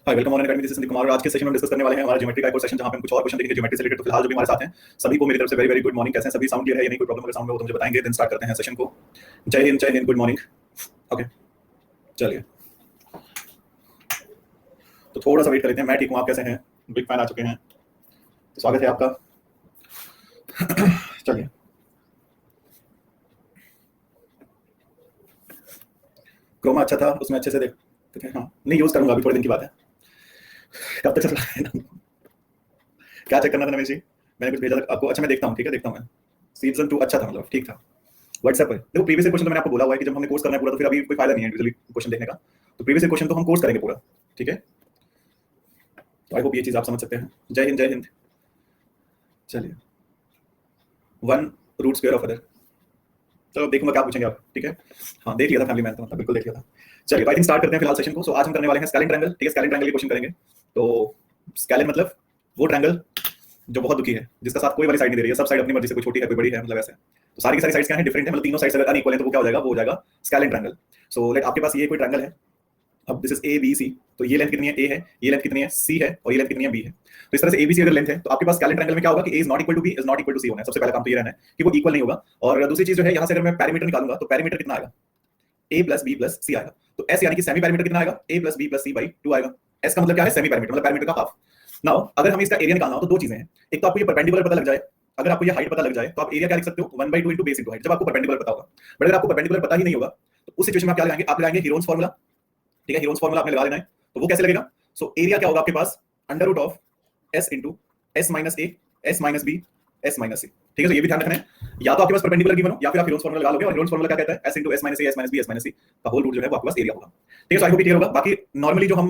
Hi welcome on academy, this is Sandeep Kumar. आज के session में डिस्कस करने वाले हैं हमारा ज्योमेट्री का एक और सेशन, जहां पे हम कुछ और क्वेश्चन देखेंगे ज्योमेट्री से रिलेटेड। तो फिलहाल जो भी हमारे साथ हैं सभी को मेरी तरफ से वेरी वेरी गुड मॉर्निंग। कैसे हैं सभी? साउंड क्लियर है या नहीं? कोई प्रॉब्लम अगर साउंड में हो तो मुझे बताएंगे, देन स्टार्ट करते हैं सेशन को। जय हिंद, गुड मॉर्निंग। ओके चलिए, तो थोड़ा सा वेट कर लेते हैं। मैं ठीक हूँ, आप कैसे हैं? बिग फैन आ चुके हैं, तो स्वागत है आपका। चलिए, क्रोमा अच्छा था, उसमें अच्छे से देखते थे। हाँ नहीं यूज करूंगा, अभी थोड़े दिन की बात है। कब तक चल रहा है? क्या चेक करना था नमेश जी? मैंने कुछ भेजा था आपको? अच्छा मैं देखता हूँ, ठीक है देखता हूँ मैं। सीजन 2 अच्छा था, मतलब ठीक था। व्हाट्सएप पर देखो, प्रीवियस क्वेश्चन तो मैंने आपको बोला हुआ है कि जब हमने कोर्स करना है पूरा तो फिर अभी कोई फायदा नहीं है यूजुअली क्वेश्चन देखने का। तो प्रीवियस क्वेश्चन तो हम कोर्स करेंगे पूरा, ठीक है। तो आई होप ये चीज आप समझ सकते हैं। जय हिंद। चलिए, 1 रूट स्क्वायर ऑफ अदर। चलो देखूंगा क्या पूछेंगे आप, ठीक है। हाँ देख लिया था फैमिली मैन, तो मतलब बिल्कुल देख लिया था। चलिए आई थिंक स्टार्ट करते हैं फिलहाल सेशन को। सो आज हम करने वाले हैं स्केलिन ट्रायंगल, ठीक है। स्केलिन ट्रायंगल के क्वेश्चन करेंगे। तो स्केलिन मतलब वो ट्रायंगल जो बहुत दुखी है, जिसका साथ कोई वाली साइड नहीं दे रही है, सब साइड अपनी मर्जी से, कोई छोटी है कोई बड़ी है, मतलब ऐसे। तो सारी की सारी साइड्स क्या है? डिफरेंट है, मतलब तीनों साइड्स अगर अनइक्वल है तो वो क्या हो जाएगा? वो हो जाएगा स्केलिन ट्रायंगल। सो लेट आपके पास ये कोई ट्रायंगल है। अब this is A B C, तो ये लेंथ कितनी है? ए है, ये लेंथ कितनी है? सी है, और ये लेंथ कितनी है? बी है। तो इस तरह से एबीसी अगर लेंथ है तो आपके पास स्केलिन ट्रायंगल में क्या होगा कि A is not equal to B, is not equal to C होना है। सबसे पहला काम तो ये रहना है कि वो इक्वल नहीं होगा। और दूसरी चीज जो है, यहां से अगर मैं पैरामीटर निकालूंगा तो पैरामीटर कितना आएगा? a प्लस बी प्लस सी आएगा। तो s यानी कि सेमी पैरामीटर कितना आएगा? a plus B plus C by 2 आएगा। s का मतलब क्या है? सेमी पैरामीटर, मतलब पैरामीटर का हाफ। नाउ अगर हमें इसका एरिया निकालना हो तो दो चीजें हैं। एक तो आपको ये परपेंडिकुलर पता लग जाए, अगर आपको ये हाइट पता लग जाए तो आप एरिया क्या लिख सकते हो? 1/2 इनटू बेस इनटू हाइट, जब आपको परपेंडिकुलर पता होगा। बट अगर आपको परपेंडिकुलर पता ही नहीं होगा तो उस सिचुएशन में आप क्या लगाएंगे? आप लगाएंगे हीरोन्स फार्मूला, ठीक है। हीरोन्स फार्मूला आपने लगा लेना है। तो वो कैसे लगेगा? सो एरिया क्या होगा आपके पास? Under root of s into s minus a, s minus b, s minus c, ठीक है। तो ये भी ध्यान रखना है, या तो आपके पास परपेंडिकुलर गिवन हो या फिर आप हीरोन्स फार्मूला लगा लोगे। और हीरोन्स फार्मूला क्या कहता है? s into s minus a, s minus b, s minus c का होल रूट जो है वो आपके पास एरिया होगा, ठीक है। सो आई होप क्लियर होगा। बाकी नॉर्मली जो हम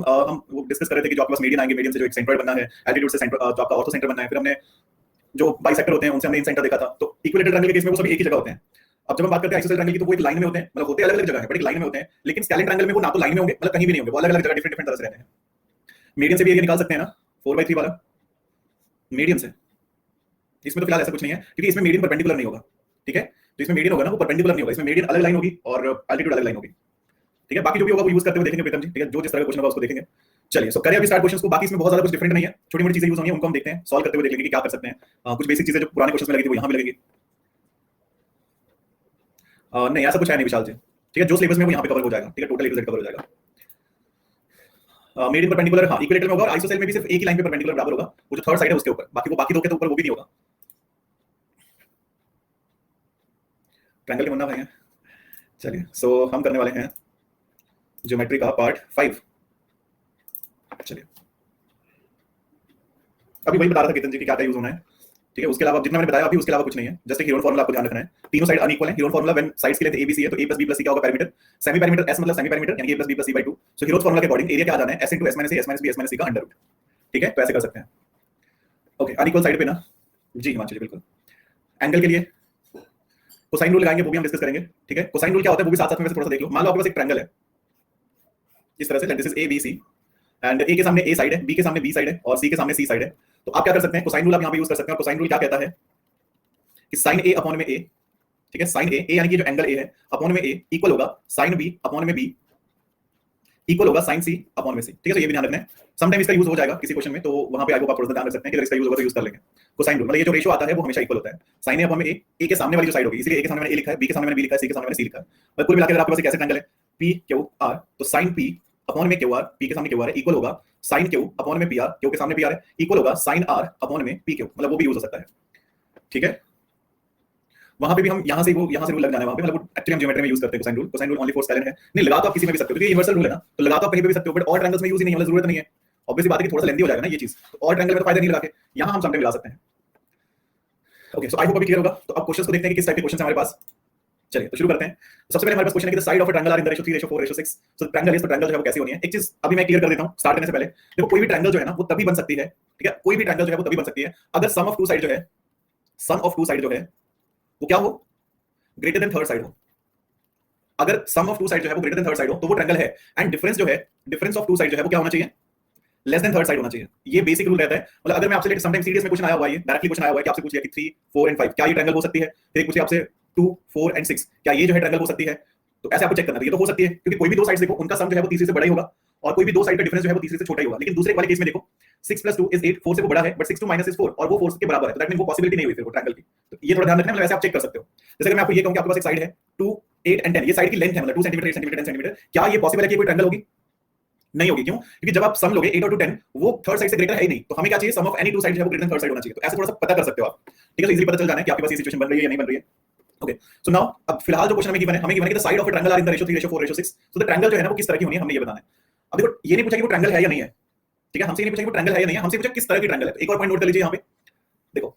वो डिस्कस कर रहे थे कि जो आपके पास मीडियन आएंगे, मीडियन से जो एक सेंट्रोइड बनना है, एल्टीट्यूड से सेंटर जो आपका ऑर्थो सेंटर बनना है, फिर हमने जो बाइसेक्टर होते हैं उनसे हमने इन सेंटर देखा था। तो इक्विलेटरल ट्रायंगल के केस में वो सभी एक ही जगह होते हैं। अब जब हम बात करते हैं आइसोसेलेस ट्रायंगल की तो वो एक लाइन में होते हैं, मतलब होते अलग अलग जगह है बट एक लाइन में होते हैं। लेकिन स्केलिन ट्रायंगल में वो ना तो लाइन में होंगे, मतलब कहीं भी नहीं होंगे, वो अलग अलग जगह डिफरेंट डिफरेंट तरह से रहते हैं। मीडियन से भी एरिया निकाल सकते हैं ना, 4/3 वाला मीडियन से। इसमें तो फिलहाल ऐसा कुछ नहीं है क्योंकि इसमें मीडियन परपेंडिकुलर नहीं होगा, ठीक है। तो इसमें मीडियन होगा ना, वो परपेंडिकुलर नहीं होगा। इसमें मीडियन अलग लाइन होगी और एल्टीट्यूड अलग लाइन होगी, ठीक है। बाकी जो भी होगा वो यूज करते हुए देखेंगे प्रीतम जी, ठीक है। जो जिस तरह का क्वेश्चन होगा उसको देखेंगे। चलिए सो करें अभी स्टार्ट क्वेश्चंस को। बाकी इसमें बहुत ज्यादा कुछ डिफरेंट नहीं है, छोटी मोटी चीजें यूज होंगी, उनको हम देखते हैं, सॉल्व करते हुए देख लेंगे कि क्या कर सकते हैं। कुछ बेसिक चीजें जो पुराने क्वेश्चन में लगी थी वो यहाँ भी लगेगी। नहीं ऐसा कुछ है नहीं विशाल जी, ठीक है। जो सिलेबस में वो यहाँ पे कवर हो जाएगा, ठीक है। Total A to Z cover हो जाएगा। मीडियन परपेंडिकुलर हाँ इक्विलेटरल में होगा, और आइसोसेल में भी सिर्फ एक ही लाइन पे परपेंडिकुलर बराबर होगा, वो जो थर्ड साइड है उसके ऊपर। बाकी दो के तो ऊपर वो भी नहीं होगा। ट्रायंगल के मुन्ना भाई हैं। चलिए सो हम करने वाले हैं ज्योमेट्री का पार्ट 5। चलिए अभी वही बता रहा था कितन जी की क्या क्या यूज होना है, ठीक है। उसके अलावा जितना मैंने बताया अभी उसके अलावा कुछ नहीं है। जस्ट एक हीरोन फार्मूला आपको ध्यान रखना है। तीनों साइड अनइक्वल है। हीरोन फार्मूला व्हेन साइड्स की लेंथ ए बी सी है तो a plus b plus c क्या होगा? पैरामीटर। सेमी पैरामीटर s मतलब सेमी पैरामीटर यानी a plus b plus c by 2। So Heron formula के अकॉर्डिंग एरिया क्या आ जाना है? s into s minus a, s minus b, s minus c का under root, ठीक है। तो ऐसे कर सकते हैं। ओके अनइक्वल साइड पे ना जी हिमांशु जी बिल्कुल। एंगल के लिए कोसाइन रूल लगाएंगे, वो भी हम डिस्कस करेंगे, ठीक है। कोसाइन रूल क्या होता है वो भी साथ साथ में वैसे थोड़ा सा देख लो। मान लो आपके पास एक ट्रायंगल है इस तरह से, this is A B C and A के सामने ए साइड है, बी के सामने बी साइड है और सी के सामने सी साइड है। तो आप क्या कर सकते हैं? कोसाइन रूल आप यहाँ पे यूज कर सकते हैं। और कोसाइन रूल क्या कहता है कि साइन ए अपॉन में ए, ठीक है। साइन ए यानी कि जो एंगल ए है अपॉन में ए इक्वल होगा साइन बी अपॉन में बी इक्वल होगा साइन सी अपॉन में सी, ठीक है। तो ये भी ध्यान रखना है। समटाइम इसका यूज हो जाएगा किसी क्वेश्चन में, तो वहां पे आई होप आप थोड़ा सा ध्यान रख सकते हैं कि अगर इसका यूज होगा तो यूज कर लेंगे। कोसाइन रूल मतलब ये जो रेशियो आता है वो हमेशा इक्वल होता है। साइन ए अपॉन में ए के सामने वाली जो साइड होगी, इसलिए ए के सामने मैंने ए लिखा है, बी के सामने मैंने बी लिखा है, सी के सामने मैंने सी लिखा है। मतलब कुल मिलाकर आपके पास एक ऐसा ट्रायंगल है पी क्यू आर, तो साइन पी अपॉन में क्यू आर, पी के सामने क्यू आर है, इक्वल होगा साइन क्यू अपॉन में पी आर, क्यू के सामने पी आर है, इक्वल होगा साइन आर अपॉन में पी क्यू, मतलब वो भी यूज हो सकता है, ठीक है। वहां पे भी हम यहाँ से रूल लग जाना है वहां पे, मतलब एक्चुअली हम ज्योमेट्री में यूज करते हैं cosine rule. Cosine rule only for scalene है। नहीं लगा तो आप किसी में भी सकते हो क्योंकि यूनिवर्सल रूल है ना, तो लगा तो आप कहीं पे भी सकते हो, बट और ट्रायंगल्स में यूज ही नहीं है, मतलब जरूरत नहीं है। ऑब्वियसली बात है कि थोड़ा सा लेंथी हो जाएगा ना ये चीज, तो और ट्रायंगल में तो फायदा नहीं लगा के यहाँ हम समटाइम लगा सकते हैं। ओके सो आई होप अभी क्लियर होगा। तो अब क्वेश्चंस को देखते हैं कि किस टाइप के क्वेश्चंस हमारे पास। चलिए तो शुरू करते हैं। सबसे पहले हमारे पास क्वेश्चन है कि the side of a triangle are in the ratio 3:4:6। So triangle is, तो ट्रायंगल जो है वो कैसी होनी है? एक चीज अभी मैं क्लियर कर देता हूं स्टार्ट करने से पहले। देखो कोई भी ट्रायंगल जो है ना वो तभी बन सकती है, ठीक है। कोई भी ट्रायंगल जो है वो तभी बन सकती है अगर सम ऑफ टू साइड जो है, सम ऑफ टू साइड जो है वो क्या हो? ग्रेटर देन थर्ड साइड हो। अगर सम ऑफ टू साइड जो है वो ग्रेटर देन थर्ड साइड हो तो वो ट्रायंगल है। एंड डिफरेंस जो है, डिफरेंस ऑफ टू साइड जो है वो क्या होना चाहिए? लेस देन थर्ड साइड होना चाहिए। ये बेसिक रूल रहता है। मतलब अगर मैं आपसे समटाइम सीरीज में क्वेश्चन आया हुआ है, डायरेक्टली क्वेश्चन आया हुआ है कि आपसे पूछ लिया कि 3, 4 एंड 5 क्या ये ट्रायंगल हो सकती है? फिर एक पूछ लिया आपसे 2, 4 एंड 6 क्या ये जो है ट्रायंगल हो सकती है? तो ऐसे आपको चेक करना है। ये तो हो सकती है क्योंकि कोई भी दो साइड्स देखो उनका सम जो है वो तीसरी से बड़ा ही होगा और कोई भी दो साइड का डिफरेंस जो है वो तीसरे से छोटा ही होगा। लेकिन दूसरे वाले केस में देखो 6 + 2 = 8, 4 से वो बड़ा है, बट 6 2 - 4 और वो 4 के बराबर है, तो दैट मीन वो पॉसिबिलिटी नहीं हुई फिर वो ट्रायंगल की। तो ये थोड़ा ध्यान रखना है, मतलब ऐसे आप चेक कर सकते हो। जैसे अगर मैं आपको ये कहूं कि आपके पास एक साइड है 2 8 एंड 10, ये साइड की लेंथ है, मतलब 2 सेंटीमीटर 8 सेंटीमीटर 10 सेंटीमीटर, क्या ये पॉसिबल है कि कोई ट्रायंगल होगी? नहीं होगी। क्यों? क्योंकि जब आप सम लोगे 8 और 2 10, वो थर्ड साइड से ग्रेटर है ही नहीं, तो हमें क्या चाहिए, सम ऑफ एनी टू साइड है वो ग्रेटर देन थर्ड साइड होना चाहिए। तो ऐसे थोड़ा सा पता कर सकते हो आप, ठीक है। तो इजीली पता चल जाना है कि आपके पास ये सिचुएशन बन रही है या नहीं बन रही है। ओके, सो नाउ अब फिलहाल जो क्वेश्चन हमें गिवन है कि the side of a triangle are in the ratio 3:4:6, so the triangle जो है ना वो किस तरह की होनी है, हमने ये बताना है। अब देखो ये नहीं पूछा कि वो ट्रायंगल है या नहीं है, ठीक है, हमसे ये नहीं पूछा कि वो ट्रायंगल है या नहीं है, हमसे पूछा किस तरह की ट्रायंगल है। एक और पॉइंट नोट कर लीजिए यहाँ पे, देखो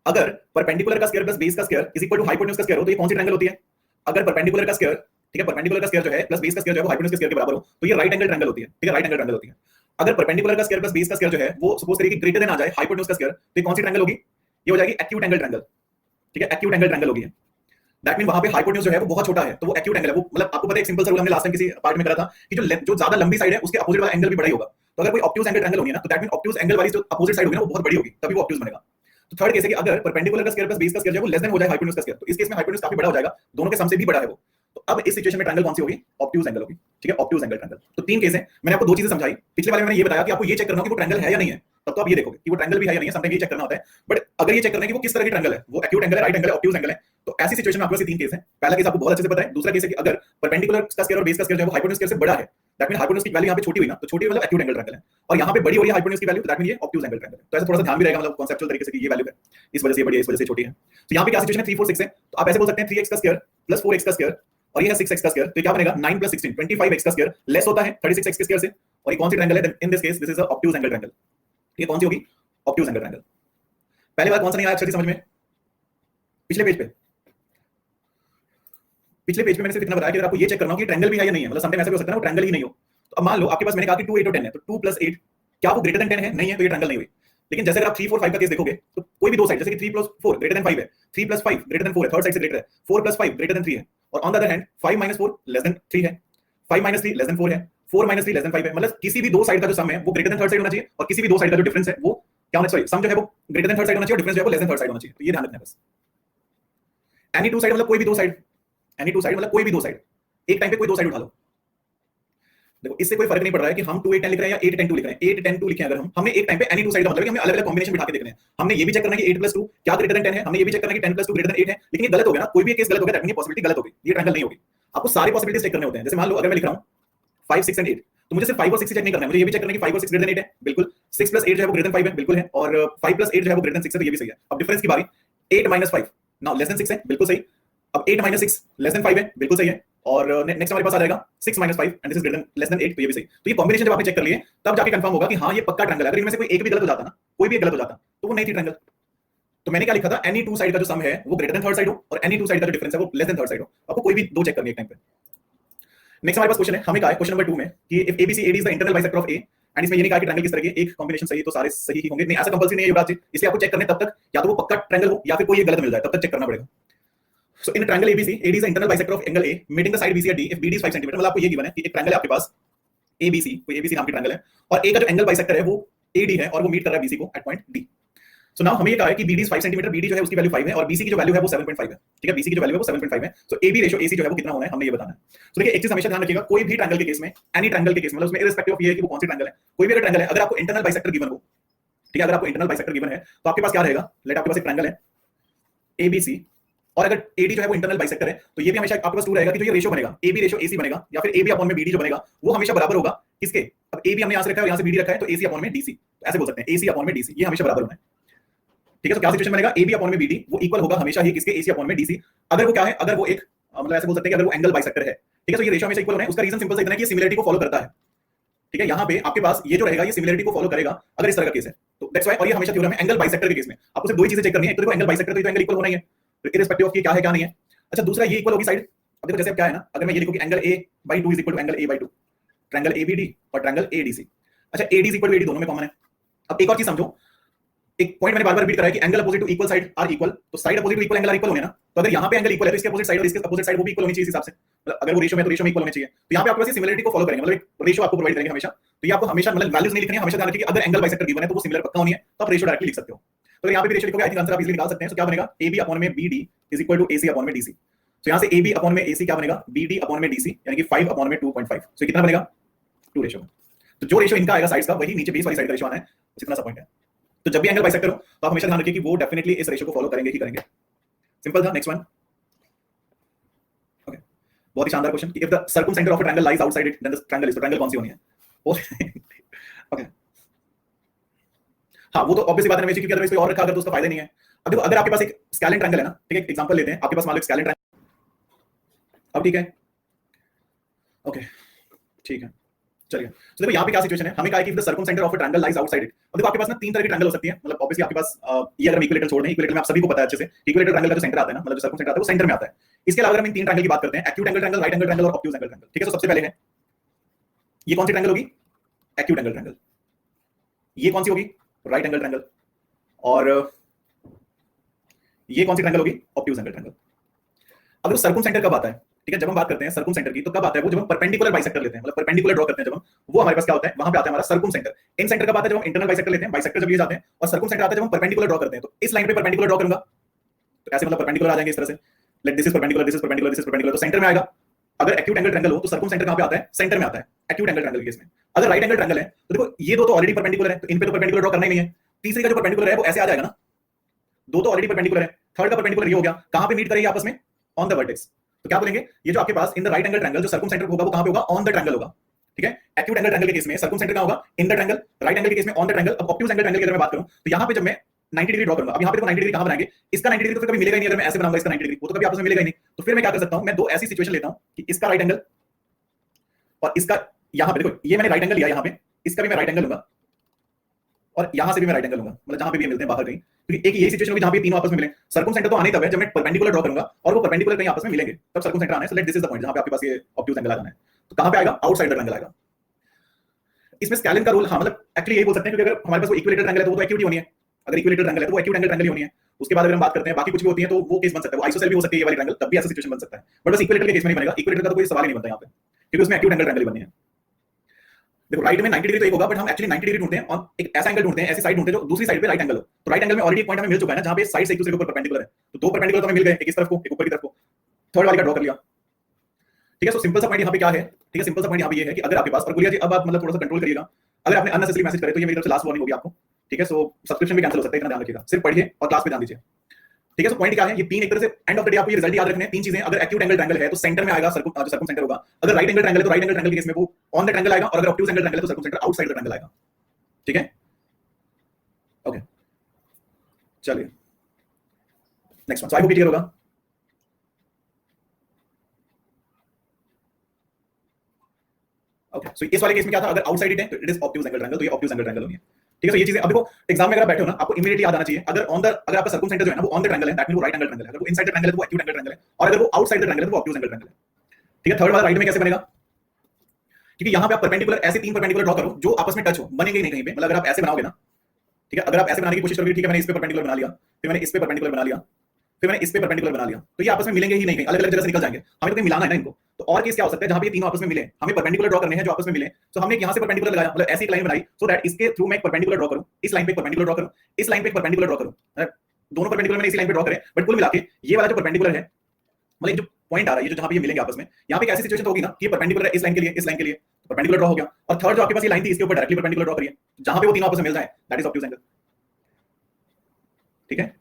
अगर परपेंडिकुलर का स्क्वायर प्लस बेस का square is equal to hypotenuse का स्क्वायर हो, तो ये कौन सी ट्रायंगल होती है? अगर परपेंडिकुलर का स्क्वायर, ठीक है, परपेंडिकुलर का स्क्वायर जो है प्लस बेस का स्क्वायर जो है वो हाइपोटेन्यूज के स्क्वायर के बराबर हो, तो ये राइट एंगल ट्रायंगल होती है, ठीक है, राइट एंगल ट्रायंगल होती है। अगर परपेंडिकुलर का स्क्वायर प्लस बेस का स्क्वायर जो है वो सपोज करिए कि ग्रेटर देन आ जाए हाइपोटेन्यूज का स्क्वायर, तो ये कौन सी ट्रायंगल होगी? ये हो जाएगी एक्यूट एंगल ट्रायंगल, ठीक है, एक्यूट एंगल ट्रायंगल होगी। दैट मीन वहां पे हाइपोटेन्यूज जो है वो बहुत छोटा है, तो वो एक्यूट एंगल है। वो मतलब आपको पता है एक सिंपल सा रूल हमने लास्ट टाइम किसी पार्ट में करा था कि जो ज्यादा लंबी साइड है उसके अपोजिट वाला एंगल भी बड़ा ही होगा। तो अगर कोई ऑब्ट्यूज एंगल ट्रायंगल होगी ना, तो दैट मीन ऑब्ट्यूज एंगल वाली जो अपोजिट साइड होगी ना वो बहुत बड़ी होगी, तभी वो ऑब्ट्यूज बनेगा। तो थर्ड केस है कि अगर परपेंडिकुलर का स्क्वायर प्लस बेस का स्क्वायर जो है वो लेस देन हो जाए हाइपोटेन्यूज का स्क्वायर, तो इस केस में हाइपोटेन्यूज काफी बड़ा हो जाएगा, दोनों के सम से भी बड़ा है वो। तो अब इस सिचुएशन में ट्रायंगल कौन सी होगी? ऑब्ट्यूज एंगल होगी, ठीक है, ऑब्ट्यूज एंगल ट्रायंगल। तो तीन केस है, मैंने आपको दो चीजें समझाई। पिछले वाले में मैंने ये बताया कि आपको ये चेक करना हो कि वो ट्रायंगल है या नहीं है, तब तो आप ये देखोगे कि वो ट्रायंगल भी है या नहीं है, समटाइम ये चेक करना होता है। बट अगर ये चेक करना है कि वो किस तरह की ट्रायंगल है, वो एक्यूट एंगल है, राइट एंगल है, ऑब्ट्यूज एंगल है, तो ऐसी सिचुएशन में आपके पास तीन केस है। पहला केस आपको बहुत अच्छे से पता है। दूसरा केस है कि अगर परपेंडिकुलर का स्क्वायर और बेस का स्क्वायर जो है वो हाइपोटेन्यूज स्क्वायर से बड़ा है, दैट मीन हाइपोटेन्यूज की वैल्यू यहां पे छोटी हुई ना, तो छोटी मतलब एक्यूट एंगल ट्रायंगल है, और यहां पे बड़ी हो रही है हाइपोटेन्यूज की वैल्यू, तो दैट मीन ये ऑब्ट्यूज एंगल ट्रायंगल है। तो ऐसे थोड़ा सा ध्यान भी रहेगा, मतलब कांसेप्चुअल तरीके से कि ये वैल्यू है, इस वजह से ये बड़ी है, इस वजह से छोटी है। तो यहां पे क्या सिचुएशन है, 3 4 6 है, तो आप ऐसे बोल सकते हैं 3x का स्क्वायर प्लस 4x का स्क्वायर, और ये है 6x का स्क्वायर, तो क्या बनेगा 9 + 16 25x का स्क्वायर लेस होता है 36x के स्क्वायर से, और ये कौन सी ट्रायंगल है? In this case this is a obtuse angle triangle. ये कौन सी होगी? Obtuse angle triangle. पहली बात कौन सा नहीं आया अच्छे से समझ में? पिछले पेज पे मैंने सिर्फ इतना बताया कि अगर आपको ये चेक करना हो कि ट्रायंगल भी है या नहीं है, मतलब समटाइम ऐसा भी हो सकता है ना वो ट्रायंगल ही नहीं हो। तो अब मान लो आपके पास मैंने कहा कि 2 8 और 10 है, तो 2 + 8 क्या वो ग्रेटर देन 10 है? नहीं है, तो ये ट्रायंगल नहीं हुई। लेकिन जैसे अगर आप 3 4 5 का केस देखोगे, तो कोई भी दो साइड, जैसे कि 3 + 4 ग्रेटर देन 5 है, 3 + 5 ग्रेटर देन 4 है, थर्ड साइड से ग्रेटर है, 4 + 5 ग्रेटर देन 3 है, और on the other hand 5 - 4 less than 3 है, 5 - 3 लेस देन 4 है, 4 - 3 लेस देन 5 है। मतलब किसी भी दो साइड का जो सम है वो ग्रेटर देन थर्ड साइड होना चाहिए, और किसी भी दो साइड का जो डिफरेंस है वो क्या होना चाहिए? सम जो है वो ग्रेटर देन थर्ड साइड होना चाहिए, और डिफरेंस जो है वो लेस देन थर्ड साइड होना चाहिए। तो ये ध्यान रखना है बस। एनी टू साइड मतलब कोई भी दो साइड, एनी टू साइड मतलब कोई भी दो साइड, एक टाइम पे कोई दो साइड उठा लो। देखो इससे कोई फर्क नहीं पड़ रहा है कि हम 2 8 10 लिख रहे हैं या 8 10 2 लिख रहे हैं। 8 10 2 लिखे अगर हमने एक टाइम पे एनी टू साइड का मतलब है कि हमें अलग-अलग कॉम्बिनेशन बिठा के देखने हैं। हमने ये भी चेक करना है कि 8 + 2 क्या ग्रेटर देन 10 है, हमने ये भी चेक करना है कि 10 + 2 ग्रेटर देन 8 है। लेकिन ये गलत हो गया ना, कोई भी केस गलत हो गया, दैट मीन ये पॉसिबिलिटी गलत हो गई, ये ट्रायंगल नहीं होगी। आपको सारी पॉसिबिलिटीज चेक करने होते हैं। जैसे मान लो अगर मैं लिख रहा हूं 5 6 एंड 8, तो मुझे सिर्फ 5 और 6 चेक नहीं करना है, मुझे ये भी चेक करना है कि 5 और 6 ग्रेटर देन 8 है, बिल्कुल। 6 + 8 जो है वो ग्रेटर देन 5 है, बिल्कुल है, और 5 + 8 जो है वो ग्रेटर देन 6 है, तो ये भी सही है। अब डिफरेंस की बारी, 8 - 5 नाउ लेस देन 6 है, बिल्कुल सही। अब 8 - 6 लेस देन 5 है, बिल्कुल सही है, और नेक्स्ट हमारे पास आ जाएगा 6 - 5 and this is greater than less than 8, तो ये भी सही। तो ये कॉम्बिनेशन जब आपने चेक कर लिए तब जाके कंफर्म होगा कि हां ये पक्का ट्रायंगल है। अगर इनमें से कोई एक भी गलत हो जाता ना, कोई भी एक गलत हो जाता, तो वो नहीं थी ट्रायंगल। तो मैंने क्या लिखा था, एनी टू साइड का जो सम है वो ग्रेटर देन थर्ड साइड हो, और एनी टू साइड का जो डिफरेंस है वो लेस देन थर्ड साइड हो। आपको कोई भी दो चेक करनी है एक टाइम पे। नेक्स्ट हमारे पास क्वेश्चन है, हमें कहा है क्वेश्चन नंबर 2 में कि if ABC AD is the internal bisector of A, and इसमें ये नहीं कहा कि ट्रायंगल किस तरह के, एक कॉम्बिनेशन सही तो सारे सही ही होंगे, नहीं ऐसा कंपल्सरी नहीं है युवराज जी। इसलिए आपको चेक करने तब तक या तो वो पक्का ट्रायंगल हो या फिर कोई एक गलत मिल जाए, तब तक चेक करना पड़ेगा। So in a triangle ABC, AD is the internal bisector of angle A, meeting the side BC at D if BD is 5 cm। मतलब आपको ये गिवन है कि एक ट्रायंगल है आपके पास ABC, कोई ABC नाम की ट्रायंगल है, और A का जो एंगल बाइसेक्टर है वो AD है, और वो मीट कर रहा है BC को at point D। So now हमें ये कहा है कि BD is 5 cm, BD जो है उसकी वैल्यू 5 है, और BC की जो वैल्यू है वो 7.5 है, ठीक है, BC की जो वैल्यू है वो 7.5 है। सो AB रेशियो AC जो है वो कितना होना है, हमने ये बताना है। सो देखिए एक चीज हमेशा ध्यान रखिएगा, कोई भी ट्रायंगल के केस में, एनी ट्रायंगल के केस में, मतलब उसमें इररिस्पेक्टिव ऑफ ये है कि वो कौन सी ट्रायंगल है, कोई भी अगर ट्रायंगल है, अगर आपको इंटरनल बाइसेक्टर गिवन हो, ठीक है, अगर आपको इंटरनल बाइसेक्टर गिवन है, तो आपके पास क्या रहेगा, लेट आपके पास एक ट्रायंगल है ABC, और अगर AD जो है वो इंटरनल बाइसेक्टर है, तो ये भी हमेशा आपके पास टू रहेगा कि जो ये रेशियो बनेगा AB रेशियो AC बनेगा, या फिर AB अपॉन में BD जो बनेगा वो हमेशा बराबर होगा किसके, अब AB हमने यहां से रखा है और यहां से BD रखा है, तो AC अपॉन में DC, ऐसे बोल सकते हैं AC अपॉन में DC, ये हमेशा बराबर होना है, ठीक है। तो क्या सिचुएशन बनेगा, AB अपॉन में BD वो इक्वल होगा हमेशा ही किसके, AC अपॉन में DC। अगर वो क्या है, अगर वो एक मतलब ऐसे बोल सकते हैं कि अगर वो एंगल बाइसेक्टर है, ठीक है, तो ये रेशियो हमेशा इक्वल होना है। उसका रीजन सिंपल सा इतना है कि सिमिलरिटी को फॉलो करता है, ठीक है। यहां पे आपके पास ये जो रहेगा ये सिमिलरिटी को फॉलो करेगा अगर इस तरह का केस है, तो दैट्स व्हाई, और ये हमेशा थ्योरम है एंगल बाइसेक्टर के केस में आपको सिर्फ दो ही चीजें चेक करनी है, एक तो देखो एंगल बाइसेक्टर, तो एंगल इक्वल होना ही है इररिस्पेक्टिव ऑफ क्या है क्या नहीं है। अच्छा दूसरा ये इक्वल होगी साइड। अब देखो जैसे अब क्या है ना, अगर मैं ये लिखूं कि angle A/2 is equal to angle A/2, triangle ABD और ट्रायंगल ADC। अच्छा AD is equal to AD दोनों में कॉमन है। अब एक और चीज समझो, एक पॉइंट मैंने बार-बार रिपीट करा है कि angle opposite to equal side are equal, तो side opposite to equal angle are equal होंगे ना, तो अगर यहां पे एंगल इक्वल है तो इसके अपोजिट साइड और इसके अपोजिट साइड वो भी इक्वल होनी चाहिए इस हिसाब से, मतलब अगर वो रेशियो में तो रेशियो में इक्वल होने चाहिए। तो यहां पे आपके पास सिमिलरिटी को फॉलो करेंगे, मतलब एक रेशियो आपको प्रोवाइड करेंगे हमेशा। तो ये आपको हमेशा मतलब वैल्यूज नहीं लिखनी है, हमेशा ध्यान रखिए कि अगर एंगल बाइसेक्टर गिवन है तो वो सिमिलर पक्का होनी है, तो आप रेशियो डायरेक्टली लिख सकते हो। तो यहां पे भी रेशियो लिखोगे, आई थिंक आंसर आप इजीली निकाल सकते हैं। तो क्या बनेगा, AB अपॉन में BD is equal to AC upon में DC। तो यहां से AB अपॉन में AC क्या बनेगा, BD अपॉन में DC, यानी कि 5 अपॉन में 2.5। सो कितना बनेगा, 2 रेशियो में। तो जो रेशियो इनका आएगा साइड्स का वही नीचे बेस वाली साइड का रेशियो आना है, जितना सा पॉइंट है। तो जब भी एंगल बाइसेक्टर हो तो आप हमेशा ध्यान रखिए कि वो डेफिनेटली इस रेशियो को फॉलो करेंगे ही करेंगे। सिंपल था। Next one. ओके, बहुत ही शानदार क्वेश्चन कि if the circumcentre of a triangle lies outside it then the triangle is, तो ट्रायंगल कौन सी होनी है? ओके, हाँ वो तो ऑब्वियस बात है रमेश जी, क्योंकि अदरवाइज कोई और रखा अगर तो उसका फायदा नहीं है। अब देखो, अगर आपके पास एक स्केलिन ट्रायंगल है ना, ठीक है, एग्जांपल लेते हैं, आपके पास मान लो एक स्केलिन ट्रायंगल। अब ठीक है, ओके ठीक है, चलिए। तो देखो यहाँ पे क्या सिचुएशन है, हमें कहा है कि the circumcentre of a triangle lies outside it. अब देखो आपके पास ना 3 तरह की ट्रायंगल हो सकती है, मतलब ऑब्वियसली आपके पास ये अगर हम इक्विलेटरल छोड़ दें, इक्विलेटरल में आप सभी को पता है अच्छे से, इक्विलेटरल ट्रायंगल का जो सेंटर आता है ना, मतलब जो सर्कमसेंटर आता है वो सेंटर में आता है। इसके अलावा अगर हम इन 3 ट्रायंगल की बात करते हैं, acute angle triangle, right angle triangle और ऑब्ट्यूज एंगल ट्रायंगल, ठीक है। तो सबसे पहले है ये कौन सी ट्रायंगल होगी? Acute angle triangle. ये कौन सी होगी? Right angle triangle. और ये कौन सी ट्रायंगल होगी? Obtuse angle triangle. अब देखो सर्कमसेंटर कब आता है, ठीक है, जब हम बात करते हैं सर्कमसेंटर की, तो कब आता है वो? जब हम परपेंडिकुलर बाइसेक्टर लेते हैं, मतलब परपेंडिकुलर ड्रॉ करते हैं जब हम, वो हमारे पास क्या होता है, वहां पे आता है हमारा सर्कमसेंटर। इन सेंटर कब आता है? जब हम इंटरनल बाइसेक्टर लेते हैं, बाइसेक्टर जब ये जाते हैं, और सर्कमसेंटर आता है जब हम परपेंडिकुलर ड्रॉ करते हैं। तो इस लाइन पे परपेंडिकुलर ड्रॉ करूंगा, तो ऐसे मतलब परपेंडिकुलर आ जाएंगे इस तरह से, like this is perpendicular, this is perpendicular, this is perpendicular, तो सेंटर में आएगा। अगर एक्यूट एंगल ट्रायंगल हो तो सर्कमसेंटर कहां पे आता है? सेंटर में आता है, एक्यूट एंगल ट्रायंगल के केस में। अगर राइट एंगल ट्रायंगल है तो देखो ये दो तो ऑलरेडी परपेंडिकुलर है, तो इन पे तो परपेंडिकुलर ड्रॉ करना ही नहीं है। तीसरी का जो परपेंडिकुलर है वो ऐसे आ जाएगा ना, दो तो ऑलरेडी परपेंडिकुलर है, थर्ड का परपेंडिकुलर ये हो गया, कहां पे मीट करेंगे आपस में? On the vertex. तो क्या बोलेंगे, ये जो आपके पास in the right angle triangle जो सर्कमसेंटर होगा वो कहां पे होगा? ऑन द ट्रायंगल होगा, ठीक है। एक्यूट एंगल ट्रायंगल के केस में सर्कमसेंटर कहां होगा? In the triangle, right angle के केस में ऑन द ट्रायंगल। अब ऑब्ट्यूज एंगल ट्रायंगल की अगर मैं बात करूं तो यहां पे जब मैं 90 डिग्री ड्रॉ करूंगा, अब यहां पे देखो 90 डिग्री कहां बनाएंगे? इसका 90 डिग्री तो फिर कभी मिलेगा ही नहीं, अगर मैं ऐसे बनाऊंगा इसका 90 डिग्री, वो तो कभी आपस में मिलेगा ही नहीं। तो फिर मैं क्या कर सकता हूं, मैं दो ऐसी सिचुएशन लेता हूं कि इसका राइट एंगल और इसका, यहां पे देखो ये मैंने राइट एंगल लिया, यहां पे इसका भी मैं राइट एंगल लूंगा और यहां से भी मैं राइट एंगल लूंगा, मतलब जहां पे भी मिलते हैं बाहर कहीं। क्योंकि एक यही सिचुएशन होगी जहां पे तीनों आपस में मिले। सर्कमसेंटर तो आने तब है जब मैं परपेंडिकुलर ड्रॉ करूंगा और वो परपेंडिकुलर कहीं आपस में मिलेंगे, तब सर्कमसेंटर आना है। So let this is the point जहां पे आपके पास ये ऑब्ट्यूज एंगल आ जाना है। तो कहां पे आएगा? आउटसाइड द ट्रायंगल आएगा। इसमें स्केलिन का रूल, हाँ मतलब एक्चुअली यही बोल सकते हैं, क्योंकि अगर हमारे पास वो इक्विलेटरल ट्रायंगल है तो वो तो एक्यूट ही होनी है। अगर इक्विलेटरल ट्रायंगल है तो वो एक्यूट एंगल ट्रायंगल ही होनी है। उसके बाद अगर हम बात करते हैं बाकी कुछ भी होती है तो वो केस बन सकता है, वो आइसोसेल भी हो सकती है ये वाली ट्रायंगल, तब भी ऐसा सिचुएशन बन सकता है। बट बस इक्विलेटरल के केस में नहीं बनेगा, इक्विलेटरल का तो कोई सवाल ही नहीं बनता यहाँ पे, क्योंकि उसमें एक्यूट एंगल ट्रायंगल ही बननी है। देखो राइट में 90 डिग्री तो एक होगा, बट हम एक्चुअली 90 डिग्री ढूंढते हैं और एक ऐसा एंगल ढूंढते हैं, ऐसी साइड ढूंढते हैं जो दूसरी साइड पे राइट एंगल हो। तो राइट एंगल में ऑलरेडी एक पॉइंट हमें मिल चुका है ना, जहां पे साइड से एक दूसरे के ऊपर परपेंडिकुलर है। तो दो परपेंडिकुलर तो हमें मिल गए, एक इस तरफ को एक ऊपर की तरफ को, थर्ड वाली का ड्रॉ कर लिया, ठीक है। सो सिंपल सा पॉइंट यहाँ पे क्या है, ठीक है, सिंपल सा पॉइंट यहाँ पे ये है कि अगर आपके पास, और गुलिया जी अब आप मतलब थोड़ा सा कंट्रोल करिएगा, अगर आपने अननेसेसरी मैसेज करे तो ये मेरी तरफ से लास्ट वार्निंग होगी आपको, ठीक है। सो सब्सक्रिप्शन भी कैंसिल हो सकता है, इतना ध्यान रखिएगा, सिर्फ पढ़िए और क्लास पे ध्यान दीजिए, ठीक है। सो पॉइंट क्या है, ये तीन एक तरह से एंड ऑफ द डे आपको ये रिजल्ट याद रखने हैं। तीन चीजें, अगर एक्यूट एंगल ट्रायंगल है तो सेंटर में आएगा जो सर्कमसेंटर होगा। अगर राइट एंगल ट्रायंगल है तो राइट एंगल ट्रायंगल के केस में वो ऑन द ट्रायंगल आएगा, और अगर ऑब्ट्यूज एंगल ट्रायंगल है तो सर्कमसेंटर आउटसाइड द ट्रायंगल आएगा, ठीक है। ओके चलिए next one. So I hope clear होगा। ओके सो इस वाले केस में क्या था, अगर आउटसाइड इट है तो it is obtuse angle triangle, तो ये ऑब्ट्यूज एंगल ट्रायंगल होनी है, ठीक है। तो ये चीजें अब देखो एग्जाम में अगर आप बैठे हो ना, आपको इमीडिएटली याद आना चाहिए, अगर ऑन द, अगर आपका सर्कमसेंटर जो है ना वो ऑन द ट्रायंगल है, दैट मीन वो राइट एंगल ट्रायंगल है। अगर वो इनसाइड द ट्रायंगल है तो वो एक्यूट एंगल ट्रायंगल है, और अगर वो आउटसाइड द ट्रायंगल है तो वो ऑब्ट्यूज एंगल ट्रायंगल है, ठीक है। थर्ड वाला राइट में कैसे बनेगा, क्योंकि यहां पे आप परपेंडिकुलर ऐसे तीन परपेंडिकुलर ड्रॉ करो जो आपस में टच हो, बनेंगे ही नहीं कहीं पे। मतलब अगर आप ऐसे बनाओगे ना, ठीक है, अगर आप ऐसे बनाने की कोशिश करोगे, ठीक है, मैंने इस पे परपेंडिकुलर बना लिया, फिर मैंने इस पे परपेंडिकुलर बना लिया, फिर मैंने इस पे परपेंडिकुलर बना लिया, तो ये आपस में मिलेंगे ही नहीं, कहीं अलग अलग जगह से निकल जाएंगे। हमें तो कहीं मिलाना है ना इनको। तो और केस क्या हो सकता है जहां पे ये तीनों आपस में मिले, हमें परपेंडिकुलर ड्रॉ करने हैं जो आपस में मिले। तो हमने यहां से परपेंडिकुलर लगाया, मतलब ऐसी एक लाइन बनाई, सो दैट इसके थ्रू मैं एक परपेंडिकुलर ड्रॉ करूं, इस लाइन पे परपेंडिकुलर ड्रॉ करूं, इस लाइन पे परपेंडिकुलर ड्रॉ करूं, दोनों परपेंडिकुलर मैंने इसी लाइन पे ड्रॉ करे। बट कुल मिला के ये वाला जो परपेंडिकुलर है, मतलब जो पॉइंट आ रहा है, ये जो जहां पे ये मिलेंगे आपस में, यहाँ पे एक ऐसी सिचुएशन होगी ना कि ये परपेंडिकुलर है इस लाइन के लिए, इस लाइन के लिए, परपेंडिकुलर ड्रॉ हो गया। और थर्ड जो आपके पास ये लाइन थी इसके ऊपर डायरेक्टली परपेंडिकुलर ड्रॉ करिए, जहां पे वो तीनों आपस में मिल जाए, दैट इज ऑब्ट्यूज एंगल, ठीक है।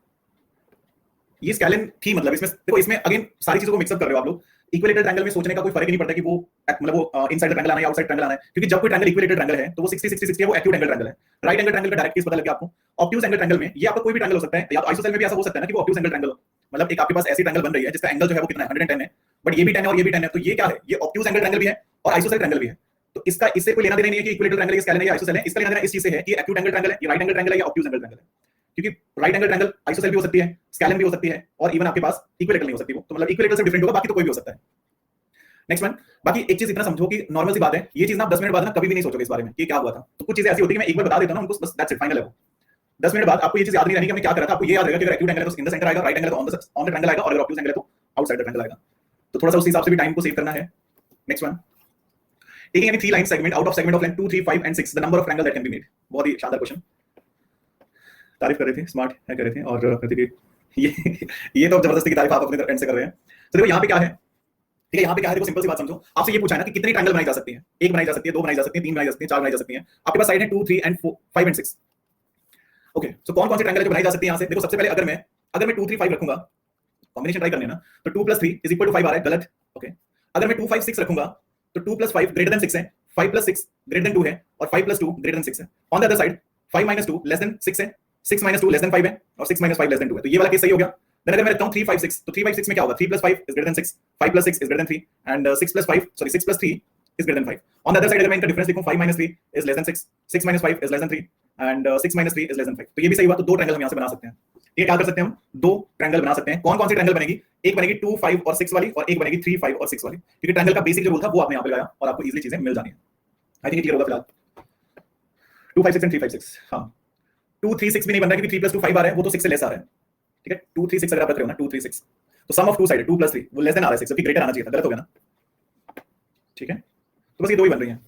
ये स्केलिन थी, मतलब इसमें देखो, इसमें अगेन सारी चीजों को मिक्सअप कर रहे हो आप लोग। इक्विलेटरल ट्रायंगल में सोचने का कोई फर्क ही नहीं पड़ता कि वो मतलब वो इनसाइड ट्रायंगल आना है या आउटसाइड ट्रायंगल आना है, क्योंकि जब कोई ट्रायंगल इक्विलेटरल ट्रायंगल है तो वो 60 60 60 है, वो एक्यूट एंगल ट्रायंगल है। राइट एंगल ट्रायंगल का डायरेक्ट केस पता लग गया आपको। ऑब्ट्यूज एंगल ट्रायंगल में ये आपका कोई भी ट्रायंगल हो सकता है, या तो आइसोसेल में भी ऐसा हो सकता है ना कि वो ऑब्ट्यूज एंगल ट्रायंगल हो, मतलब एक आपके पास ऐसी ट्रायंगल बन रही है जिसका एंगल जो है वो कितना है 110 है, बट ये भी 10 है और ये भी 10 है, तो ये क्या है, ये ऑब्ट्यूज एंगल ट्रायंगल भी है और आइसोसेल ट्रायंगल भी है। तो इसका इससे कोई लेना देना नहीं है कि इक्विलेटरल ट्रायंगल या स्केलिन है या आइसोसेल है, इसका लेना देना इस चीज से है कि एक्यूट एंगल ट्रायंगल है, ये राइट एंगल ट्रायंगल है या ऑब्ट्यूज एंगल ट्रायंगल है। क्योंकि राइट एंगल ट्रायंगल आइसोसेल भी हो सकती है, स्केलिन भी हो सकती है, और इवन आपके पास इक्विलेटरल नहीं हो सकती वो, तो मतलब इक्विलेटरल से डिफरेंट होगा, बाकी तो कोई भी हो सकता है। Next one. बाकी एक चीज इतना समझो कि नॉर्मल सी बात है, ये चीज ना 10 मिनट बाद ना कभी भी नहीं सोचोगे इस बारे में कि क्या हुआ था। तो कुछ चीजें ऐसी होती है कि मैं एक बार बता देता हूं ना उनको, बस दैट्स इट, फाइनल है वो। 10 मिनट बाद आपको ये चीज याद नहीं रहनी कि हमने क्या करा था, आपको ये याद रहेगा कि अगर एक्यूट एंगल है तो इन द सेंटर आएगा, राइट एंगल है तो ऑन द ट्रायंगल आएगा, और अगर ऑब्ट्यूज एंगल है तो आउटसाइड द ट्रायंगल आएगा। तो थोड़ा सा उस हिसाब से भी टाइम को सेव करना है। Next one. Taking any 3 line segment out of segment of length 2 3 5 and 6, the number of triangle that can be made. बहुत ही शानदार क्वेश्चन, तारीफ कर रहे थे, स्मार्ट है कर रहे थे, और कहते कि ये तो जबरदस्ती की तारीफ आप अपने एंड से कर रहे हैं। तो देखो यहाँ पे क्या है, ठीक है, यहाँ पे क्या है, देखो सिंपल सी बात समझो, आपसे ये पूछा है ना कि कितनी ट्रायंगल बनाई जा सकती है, एक बनाई जा सकती है, दो बनाई जा सकती है, तीन बनाई जा सकती है, चार बनाई जा सकती है। आपके पास साइड है 2, 3 एंड 4, 5 एंड 6। ओके, सो कौन कौन सी ट्रायंगल जो बनाई जा सकती है यहाँ से? देखो सबसे पहले अगर मैं 2, 3, 5 रखूंगा, कॉम्बिनेशन ट्राई करनी है ना, तो 2 + 3 = 5 आ रहा है, गलत। ओके, अगर मैं 2, 5, 6 रखूंगा तो 2 + 5 > 6 है, 5 + 6 > 2 है, और 5 + 2 > 6 है। ऑन द अदर साइड 5 - 2 < 6 है, 6 - 2 < 5 है, और 6 - 5 < 2 है। तो ये वाला केस सही हो गया। देन अगर मैं रखता हूं 3, 5, 6, तो 3, 5, 6 में क्या होगा? 3 + 5 > 6, 5 + 6 > 3, and 6 + 3 > 5। On the other side अगर मैं इनका डिफरेंस लिखूं, 5 - 3 < 6, 6 - 5 < 3, एंड 6 - 3 < 5। तो ये भी सही हुआ। तो दो ट्रायंगल हम यहां से बना सकते हैं। ये क्या कर सकते हैं हम? दो ट्रायंगल बना सकते हैं। कौन कौन सी ट्रायंगल बनेगी? एक बनेगी 2, 5 और 6 वाली, और एक बनेगी 3, 5 और 6 वाली। क्योंकि ट्रायंगल का बेसिक जो रूल था वो आपने यहां पे लगाया और आपको इजीली चीजें मिल जानी है। आई थिंक क्लियर होगा फिलहाल। 2, 5, 6 एंड 3, 5, 6। हां, 2, 3, 6 भी नहीं बन रहा है क्योंकि 3 + 2 5 आ रहा है, वो तो 6 से लेस आ रहा है। ठीक है, 2, 3, 6 अगर आप रख रहे हो ना, 2, 3, 6, तो सम ऑफ टू साइड 2 + 3 वो लेस देन आ रहा है 6, जबकि ग्रेटर आना चाहिए था। गलत हो गया ना? ठीक है, तो बस ये दो ही बन रही हैं।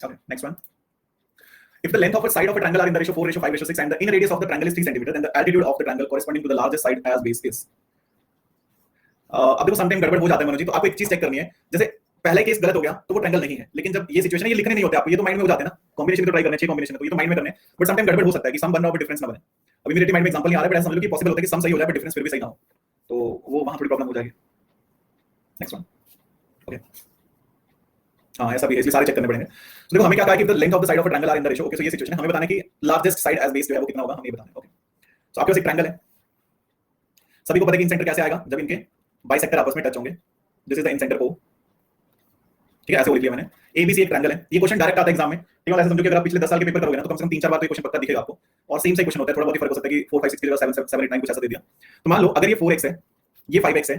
Okay, next one. If the length of a side of a triangle are in the ratio 4:5:6 and the inner radius of the triangle is 3 cm, then the altitude of the triangle corresponding to the largest side as base is. अब देखो sometime गड़बड़ हो जाता है मनोज जी, तो आपको एक चीज चेक करनी है। जैसे पहला केस गलत हो गया तो वो ट्रायंगल नहीं है, लेकिन जब ये सिचुएशन है, ये लिखने नहीं होते आपको, ये तो माइंड में हो जाते हैं ना। कॉम्बिनेशन तो ट्राई करने चाहिए, कॉम्बिनेशन तो ये तो माइंड में करने, बट समटाइम गड़बड़ हो सकता है कि सम बन रहा हो बट डिफरेंस ना बने। अभी मेरे माइंड में एग्जांपल नहीं आ रहा है, बट ऐसा समझ लो कि पॉसिबल होता है कि सम सही हो जाए बट डिफरेंस फिर भी सही ना हो, तो वो वहां थोड़ी प्रॉब्लम हो जाएगी। Next one. ओके, हाँ ऐसा भी है, इसलिए सारे चेक करने पड़ेंगे। तो देखो हमें क्या कहा कि the length of the side of a triangle are in the ratio. Okay, so ये सिचुएशन है, हमें बताना है कि लार्जेस्ट साइड एज बेस जो है वो कितना होगा, हमें ये बताना है। ओके, सो आपके पास एक ट्रायंगल है, सभी को पता है कि इन सेंटर कैसे आएगा जब इनके बाइसेक्टर आपस में टच होंगे। This is the in centre को। ठीक है, ऐसे वो लिख लिया मैंने। एबीसी एक ट्रायंगल है। ये क्वेश्चन डायरेक्ट आता है एग्जाम में। ठीक है, ऐसे समझो कि अगर आप पिछले 10 साल के पेपर करोगे ना, तो कम से कम 3-4 बार तो ये क्वेश्चन पक्का दिखेगा आपको, और सेम से क्वेश्चन होता है, थोड़ा बहुत ही फर्क हो सकता है कि 4, 5, 6 की जगह 7, 7, 8, 9 कुछ ऐसा दे दिया। तो मान लो अगर ये 4x है, ये 5x है,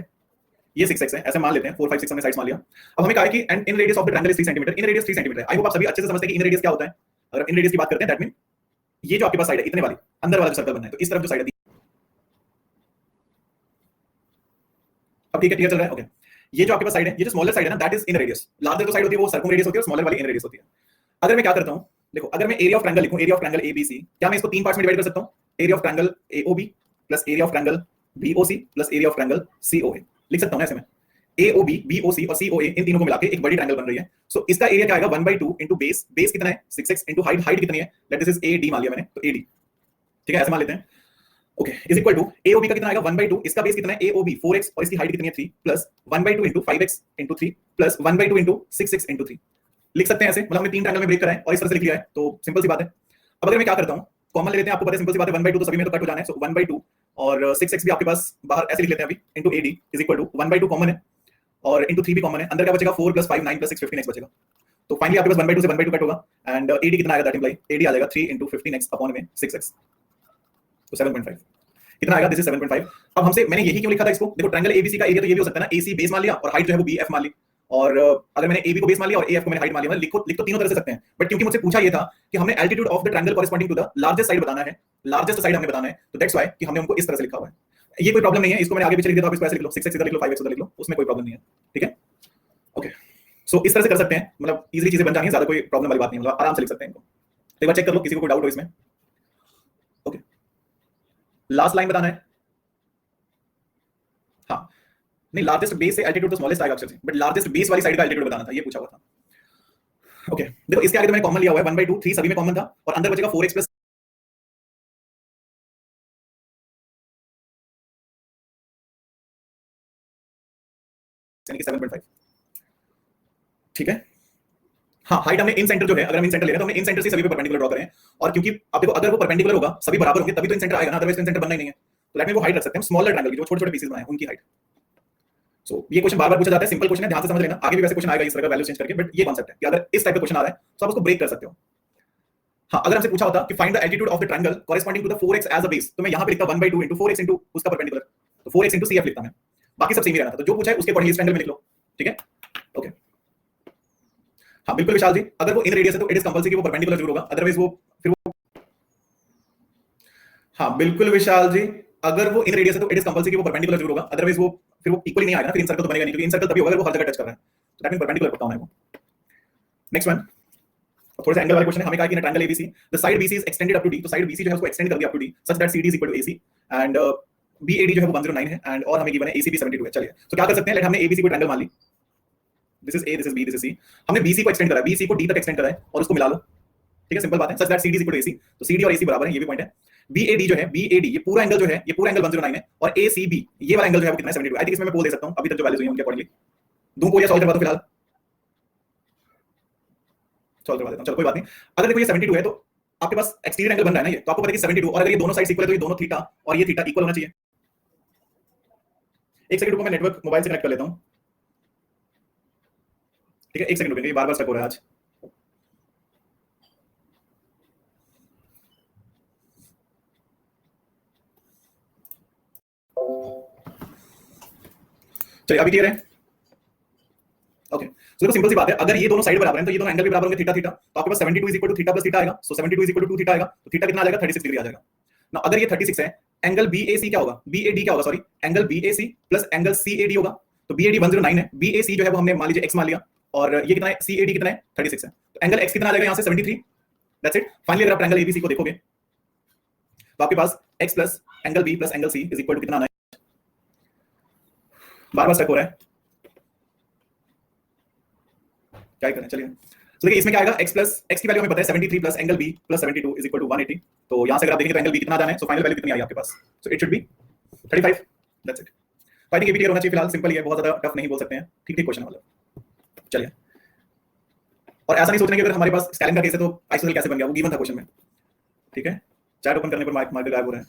ये 6x है, ऐसे मान लेते हैं। 4, 5, 6 हमने साइड्स मान लिया। अब हमें कहा है कि and inradius of the triangle is 3 centimetre. Inradius 3 centimetre है। आई होप आप सभी अच्छे से समझते हैं कि इन रेडियस क्या होता है। अगर इन रेडियस की बात करते हैं, दैट मीन ये जो आपके पास साइड है इतने वाली, अंदर वाला जो सर्कल बनना है, तो इस तरफ जो साइड है, अब ठीक है, क्लियर चल रहा है? ओके, ये जो आपके पास साइड है, ये जो स्मॉलर साइड है ना, that is in radius. Larger जो साइड होती है वो सर्कम रेडियस होती है, और स्मॉलर वाली इन रेडियस होती है। अगर मैं क्या करता हूं, देखो अगर मैं एरिया ऑफ ट्रायंगल लिखूं, एरिया ऑफ ट्रायंगल एबीसी, क्या मैं इसको तीन पार्ट्स में डिवाइड कर सकता हूं? Area of triangle AOB plus area of triangle BOC plus area of triangle COA लिख सकता हूं ना ऐसे में। एओबी, बीओसी और सीओए, इन तीनों को मिला के एक बड़ी ट्रायंगल बन रही है। सो इसका एरिया क्या आएगा? 1/2 इनटू बेस। बेस कितना है? 6x into height. हाइट कितनी है? लेट दिस इज एडी मान लिया मैंने, तो एडी। ठीक है, ऐसे मान लेते हैं। Okay, is equal to AOB का कितना आएगा? 1/2। इसका बेस कितना है? एओबी 4x, और इसकी हाइट कितनी है? 3 plus 1/2 into 5x into 3 plus 1/2 into 6x into 3। लिख सकते हैं ऐसे, मतलब हमने तीन ट्रायंगल में ब्रेक करा है और इस तरह से लिख लिया है, तो सिंपल सी बात है। अब अगर मैं क्या करता हूं, कॉमन ले लेते हैं, आपको पता है सिंपल सी बात है, 1/2 तो सभी में तो कट हो जाना है। सो 1/2 और 6x भी आपके पास बाहर ऐसे लिख लेते हैं अभी, into AD is equal to 1/2 common है और इनटू 3 भी कॉमन है। अंदर क्या बचेगा? 4 + 5 9 + 6 15x बचेगा। तो फाइनली आपके पास 1/2 से 1/2 कट होगा, एंड एडी कितना आएगा? दैट इंप्लाई एडी आ जाएगा 3 इनटू 15x अपॉन में 6x, तो 7.5 कितना आएगा? This is 7.5। अब हमसे मैंने यही क्यों लिखा था इसको? देखो ट्रायंगल एबीसी का एरिया तो ये भी हो सकता है ना, एसी बेस मान लिया और हाइट जो है वो बीएफ मान ली, और अगर मैंने एबी को बेस मान लिया और एएफ को मैंने हाइट मान लिया, लिख तो तीनों तरह से सकते हैं, बट क्योंकि मुझसे पूछा ये था कि हमने altitude of the triangle corresponding to the largest side बताना है, लार्जेस्ट साइड हमने बताना है, तो दैट्स व्हाई कि हमने उनको इस तरह से लिखा हुआ है। ये कोई प्रॉब्लम नहीं है, इसको मैंने आगे पीछे लिख दिया, आप इसको ऐसे लिख लो, 6x इधर लिख लो, 5x उधर लिख लो, उसमें कोई प्रॉब्लम नहीं है। ठीक है, ओके, सो इस तरह से कर सकते हैं, मतलब इजीली चीजें बन जानी है, ज्यादा कोई प्रॉब्लम वाली बात नहीं है, मतलब आराम से लिख सकते हैं इनको। एक बार चेक कर लो, किसी को कोई डाउट हो इसमें। ओके, लास्ट लाइन बताना है। हाँ, नहीं, लार्जेस्ट बेस से एल्टीट्यूड तो स्मॉलेस्ट आएगा अक्षर से, बट लार्जेस्ट बेस वाली साइड का एल्टीट्यूड बताना था, ये पूछा हुआ था। ओके, देखो इसके आगे तो मैंने कॉमन लिया हुआ है 1/2, 3 सभी में कॉमन था, और अंदर बचेगा 4x प्लस यानी कि 7.5। ठीक है, हाँ, हाइट हमने इन सेंटर जो है, अगर हम इन सेंटर ले रहे हैं तो हमने इन सेंटर से सभी पे परपेंडिकुलर ड्रॉ करें, और क्योंकि अब देखो अगर वो परपेंडिकुलर होगा, सभी बराबर होंगे, तभी तो इन सेंटर आएगा ना, अदरवाइज इन सेंटर बनना ही नहीं है। तो लेट में वो हाइट रख सकते हैं स्मॉलर ट्रायंगल की, जो छोटे-छोटे पीसेस बनाए उनकी हाइट। सो ये क्वेश्चन बार-बार पूछा जाता है, सिंपल क्वेश्चन है, ध्यान से समझ लेना। आगे भी वैसे क्वेश्चन आएगा इस तरह का वैल्यू चेंज करके, बट ये कांसेप्ट है कि अगर इस टाइप का क्वेश्चन आ रहा है तो आप उसको ब्रेक कर सकते हो। हाँ, अगर हमसे पूछा होता कि find the altitude of the triangle corresponding to the 4x as a base, तो मैं यहां पे लिखता 1/2 इनटू 4x इनटू उसका परपेंडिकुलर, तो 4x इनटू cf लिखता मैं, बाकी सब सेम ही रहना था। तो जो पूछा है उसके अकॉर्डिंग इस ट्रायंगल में लिख लो। ठीक है, ओके, हाँ बिल्कुल विशाल जी, अगर वो इन रेडियस है तो इट इज कंपल्सरी कि वो परपेंडिकुलर जरूर होगा, अदरवाइज वो फिर वो, हाँ बिल्कुल विशाल जी, अगर वो इन रेडियस है तो इट इज कंपल्सरी कि वो परपेंडिकुलर जरूर होगा, अदरवाइज वो फिर वो इक्वली नहीं आएगा ना, फिर इन सर्कल तो बनेगा नहीं, क्योंकि इन सर्कल तभी होगा अगर वो हर जगह टच कर रहा है, तो दैट मीन परपेंडिकुलर पक्का होना है वो। नेक्स्ट वन, थोड़ा सा एंगल वाला क्वेश्चन है। हमें कहा कि in triangle ABC the side BC is extended up to D, तो साइड बीसी जो है उसको एक्सटेंड कर दिया up to D such that CD is equal to AC, and BAD जो है वो 109 है एंड और हमें गिवन है ACB 72 है। चलिए तो क्या कर सकते हैं, लेट हमने ABC को ट्रायंगल मान ली, this is A, this is B, this is C। हमने BC को एक्सटेंड करा है, BC को D तक एक्सटेंड करा है और उसको मिला लो, ठीक है, सिंपल बात है। Such that CD is equal to AC, तो CD और AC बराबर है, ये भी पॉइंट है। BAD जो है, BAD ये पूरा एंगल जो है, ये पूरा एंगल 109 है और ACB ये वाला एंगल जो है वो कितना है, 72। आई थिंक इसमें मैं पोल दे सकता हूं अभी तक जो वैल्यूज हुई हैं उनके अकॉर्डिंगली। दूं पोल या सॉल्व करवा दो, फिलहाल सॉल्व करवा देता हूं, चलो कोई बात नहीं। अगर देखो ये 72 है तो आपके पास एक्सटीरियर एंगल बन रहा है ना, ये तो आपको पता है कि 72, और अगर ये दोनों साइड्स इक्वल है तो ये दोनों थीटा और ये थीटा इक्वल होना चाहिए। एक सेकंड रुको, मैं नेटवर्क मोबाइल से कनेक्ट कर लेता हूं, ठीक है, एक सेकंड रुकिए, ये बार-बार स्टक हो रहा है आज। चलिए अभी क्लियर है, ओके। सो देखो सिंपल सी बात है, अगर ये दोनों साइड बराबर हैं तो ये दोनों एंगल भी बराबर होंगे, थीटा थीटा, तो आपके पास 72 is equal to theta plus theta आएगा। So 72 is equal to 2 theta आएगा, तो थीटा कितना आ जाएगा, 36 डिग्री आ जाएगा ना। अगर ये 36 है, एंगल BAC क्या होगा, BAD क्या होगा, sorry, angle BAC plus angle CAD होगा। तो BAD 109 है, BAC जो है वो हमने मान लीजिए x मान लिया, और ये कितना है, CAD कितना है, 36 है, तो एंगल x कितना आ जाएगा यहां से, 73। That's it. फाइनली अगर आप एंगल ABC को देखोगे तो आपके पास x plus angle B plus angle C is equal to कितना आना है, बार-बार स्टक हो रहा है, क्या करें, चलिए। तो देखिए इसमें क्या आएगा, x की वैल्यू हमें पता है 73 plus angle B plus 72 is equal to 180। तो यहां से अगर आप देखेंगे तो एंगल B कितना आ जाना है, सो फाइनल वैल्यू कितनी आई आपके पास, so it should be 35। That's it. I think ये भी क्लियर होना चाहिए, फिलहाल सिंपल ही है, बहुत ज्यादा टफ नहीं बोल सकते हैं, ठीक ठीक क्वेश्चन है मतलब। चलिए, और ऐसा नहीं सोचना कि अगर हमारे पास स्केलिंग का केस है तो आइसोसेल कैसे बन गया, वो गिवन था क्वेश्चन में, ठीक है। चैट ओपन करने पर मार्कर गायब हो रहा है,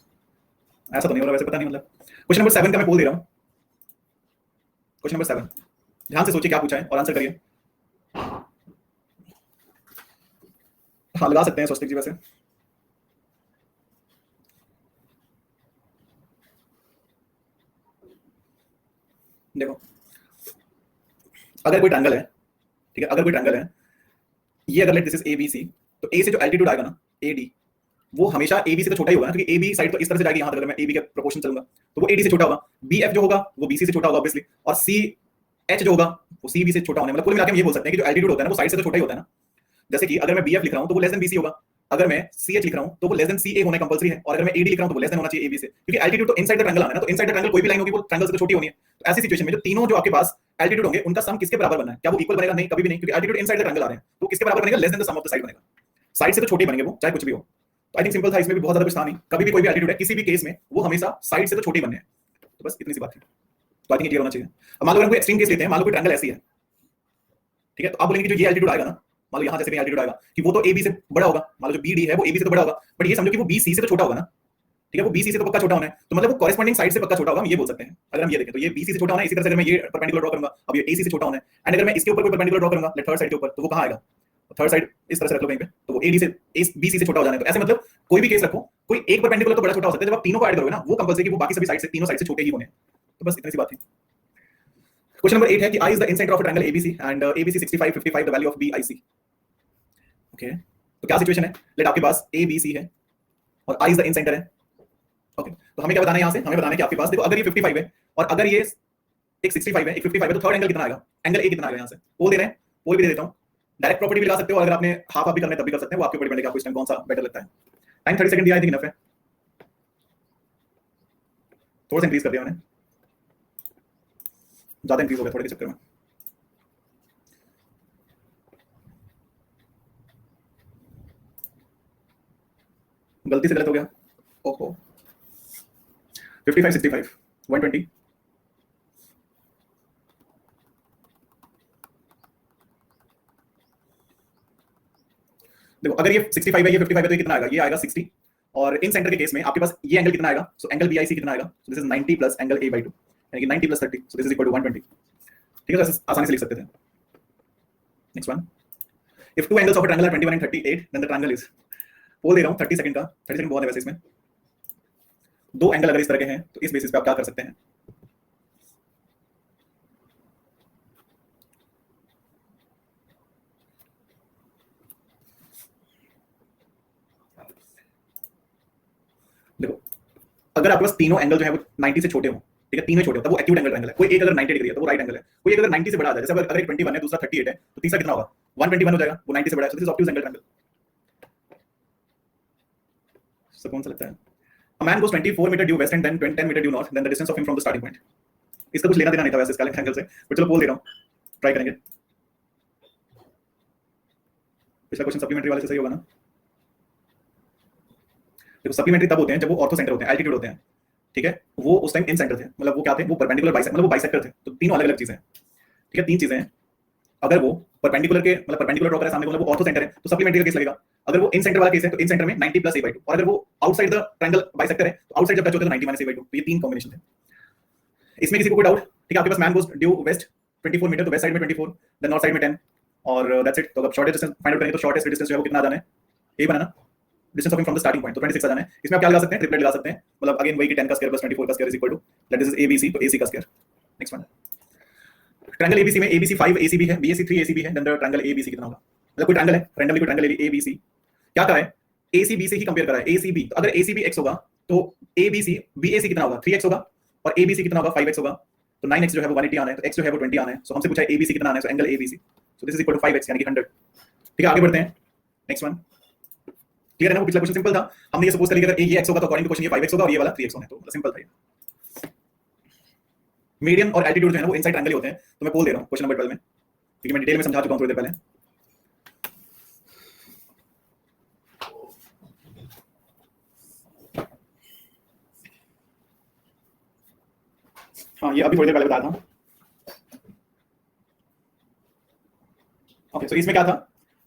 ऐसा तो नहीं हो रहा वैसे, पता नहीं मतलब। क्वेश्चन नंबर 7 का मैं बोल दे रहा हूं, क्वेश्चन नंबर 7 ध्यान से सोचिए क्या पूछा है और आंसर करिए। हाँ लगा सकते हैं स्वस्तिक जी, वैसे देखो अगर कोई ट्रायंगल है, ठीक है, अगर कोई ट्रायंगल है, ये अगर लेट दिस इज ABC, तो A से जो एल्टीट्यूड आएगा ना AD, वो हमेशा AB से तो छोटा ही होगा ना, क्योंकि AB साइड तो इस तरह से जाएगी, यहां तक अगर मैं AB के प्रोपोर्शन चलूंगा तो वो AD से छोटा होगा। BF जो होगा वो BC से छोटा होगा ऑब्वियसली, और CH जो होगा वो CB से छोटा होने, मतलब कुल मिलाकर हम ये बोल सकते हैं कि जो एल्टीट्यूड होता है ना वो साइड से तो छोटा ही होता है ना। जैसे कि अगर मैं BF लिख रहा हूं तो वो लेस देन BC होगा, अगर मैं CH लिख रहा हूं तो वो लेस देन CA होना कंपलसरी है, और अगर मैं AD लिख रहा हूं तो वो लेस देन होना चाहिए AB से, क्योंकि एल्टीट्यूड तो इनसाइड द ट्रायंगल आना है ना, तो इनसाइड द ट्रायंगल कोई भी लाइन होगी वो ट्रायंगल से तो छोटी होनी है। तो ऐसी सिचुएशन में जो तीनों जो आपके पास एल्टीट्यूड होंगे उनका सम किसके बराबर बनना है, क्या वो इक्वल बनेगा, नहीं कभी भी नहीं, क्योंकि एल्टीट्यूड इनसाइड द ट्रायंगल आ रहे हैं, तो किसके बराबर बनेगा, less than the sum of the side बनेगा। साइड से तो छोटे बनेंगे वो, चाहे कुछ भी हो। तो आई थिंक सिंपल था, इसमें भी बहुत ज्यादा कुछ था नहीं, कभी भी कोई भी एल्टीट्यूड है किसी भी केस में वो हमेशा साइड से तो छोटे बनने हैं, तो बस इतनी सी बात थी। तो आई थिंक क्लियर होना चाहिए। अब मान लो कोई एक्सट्रीम केस लेते हैं, मान लो कोई ट्रायंगल ऐसी है, ठीक है, तो आप बोलेंगे कि जो ये एल्टीट्यूड आएगा ना, मान लो यहां जैसे एल्टीट्यूड आएगा कि वो तो AB से बड़ा होगा, मान लो जो BD है वो AB से तो बड़ा होगा, बट ये समझो कि वो BC से तो छोटा होगा ना, ठीक है, वो BC से तो पक्का छोटा होना है, तो मतलब वो कॉरेस्पॉन्डिंग साइड से पक्का छोटा होगा, हम ये बोल सकते हैं। अगर हम ये देखें तो ये BC से छोटा होना है, इसी तरह से अगर मैं ये परपेंडिकुलर ड्रॉ करूंगा, अब ये AC से छोटा होना है, एंड अगर मैं इसके ऊपर कोई परपेंडिकुलर ड्रॉ करूंगा थर्ड साइड के ऊपर, तो वो कहां आएगा, थर्ड साइड इस तरह से रख लो कहीं पे, तो वो AD से BC से छोटा हो जाना है। तो ऐसे मतलब कोई भी केस रखो, कोई एक परपेंडिकुलर तो बड़ा छोटा हो सकता है, जब आप तीनों को ऐड करोगे ना वो कंपलसरी कि वो बाकी सभी साइड से तीनों साइड से छोटे ही होने हैं। तो बस इतनी सी बात थी। क्वेश्चन नंबर 8 है कि I is the incenter of a triangle ABC and ABC 65 55 the value of BIC। Okay, तो क्या सिचुएशन है, लेट आपके पास ABC है और I is the incenter है। ओके, तो हमें क्या बताना है यहां से, हमें बताना है कि आपके पास देखो अगर ये 55 है और अगर ये एक 65 है, एक 55 है, तो थर्ड एंगल कितना आएगा, एंगल A कितना आएगा यहां से, पोल दे रहे हैं, पोल भी दे देता हूं, डायरेक्ट प्रॉपर्टी भी लगा सकते हो, अगर आपने हाफ हाफ भी करना है तब भी कर सकते हैं, वो आपके ऊपर डिपेंड है कि आपको इस टाइम कौन सा बेटर लगता है। टाइम 30 सेकंड दिया, आई थिंक इनफ है, थोड़ा सा इंक्रीज कर दिया मैंने, ज्यादा इंक्रीज हो गया थोड़े के चक्कर में। गलती से गलत हो गया, ओहो 55 65 120। देखो अगर ये 65 है, ये 55 है, तो ये कितना आएगा, ये आएगा 60, और इन सेंटर के केस में आपके पास ये एंगल कितना आएगा, सो एंगल BIC कितना आएगा, so this is 90 plus angle A/2, यानी कि 90 plus 30, so this is equal to 120। ठीक है, तो आसानी से लिख सकते थे। Next one, if two angles of a triangle are 21 and 38 then the triangle is, बोल दे रहा हूं 30 सेकंड का, 30 सेकंड बहुत है वैसे इसमें, दो एंगल अगर इस तरह के हैं तो इस बेसिस पे आप क्या कर सकते हैं। देखो अगर आपके पास तीनों एंगल जो है वो 90 से छोटे हो, ठीक है, तीनों छोटे हो तब वो एक्यूट एंगल ट्रायंगल है। कोई एक अगर 90 डिग्री है तो वो राइट एंगल है, कोई एक अगर 90 से बड़ा आ जाए, जैसे अगर एक 21 है, दूसरा 38 है, तो तीसरा कितना होगा, 121 हो जाएगा, वो 90 से बड़ा है, तो this is obtuse angle triangle. सब कौन सा लगता है, A man goes 24 metre due west and then 10 metre due north, then the distance of him from the starting point. इसका कुछ लेना देना नहीं था वैसे इसका एंगल से, बट चलो बोल दे रहा हूं, ट्राई करेंगे। पिछला क्वेश्चन सप्लीमेंट्री वाले से सही होगा ना? देखो सप्लीमेंट्री तब होते हैं जब वो ऑर्थो सेंटर होते हैं, एल्टीट्यूड होते हैं, ठीक है? वो उस टाइम इन सेंटर थे, मतलब वो क्या थे? वो परपेंडिकुलर बाइसेक्टर, मतलब वो बाइसेक्टर थे। तो तीनों अलग अलग चीजें हैं, ठीक है? तीन चीजें हैं। अगर वो परपेंडिकुलर के मतलब परपेंडिकुलर ड्रॉ करे सामने को, मतलब वो ऑर्थो सेंटर है, तो सप्लीमेंट्री का केस लगेगा। अगर वो इन सेंटर वाला केस है तो इन सेंटर में 90 + a/2, और अगर वो आउटसाइड द ट्रायंगल बाइसेक्टर है तो आउटसाइड जब टच होता है तो 90 - a/2। तो ये तीन कॉम्बिनेशन है। इसमें किसी को कोई डाउट? ठीक है, आपके पास मैन गोस ड्यू वेस्ट 24 मीटर, तो वेस्ट साइड में 24, देन नॉर्थ साइड में 10, और दैट्स इट। तो अब शॉर्टेस्ट डिस्टेंस फाइंड आउट करेंगे तो शॉर्टेस्ट डिस्टेंस जो है वो कितना आ जाना है? ये बनाना distance of him from the starting point, तो 26 आ जाना है। इसमें आप क्या लगा सकते हैं? ट्रिपलेट लगा सकते हैं, मतलब अगेन वही कि 10 का स्क्वायर + 24 का square is equal to that is ABC, तो AC का square. Next one, triangle ABC में ABC 5 ACB है, BAC 3 ACB है, देन द ट्रायंगल ABC कितना होगा? मतलब कोई ट्रायंगल है, रैंडमली कोई ट्रायंगल ABC क्या करा है? ACB से ही कंपेयर करा है, ACB। तो अगर ACB x होगा तो ABC BAC कितना होगा? 3x होगा, और ABC कितना होगा? 5x होगा। तो 9x जो है वो 180 आना है, तो x जो है वो 20 आना है। सो हमसे पूछा है ABC कितना आना है, so angle ABC, so this is equal to 5x यानी कि 100। ठीक है, आगे बढ़ते हैं। नेक्स्ट वन क्लियर है ना? वो पिछला क्वेश्चन सिंपल था, हमने ये सपोज कर लिया कि अगर ये x होगा तो अकॉर्डिंग टू क्वेश्चन ये 5x होगा और ये वाला 3x होना है, तो सिंपल था ये। मीडियन और एल्टीट्यूड जो है ना वो इनसाइड ट्रायंगल होते हैं, तो मैं बोल दे रहा हूं क्वेश्चन नंबर 12 में, ठीक है? मैं डिटेल में समझा चुका हूं थोड़ी देर पहले। हाँ, ये अभी थोड़ी देर पहले बताया था। ओके, सो इसमें क्या था?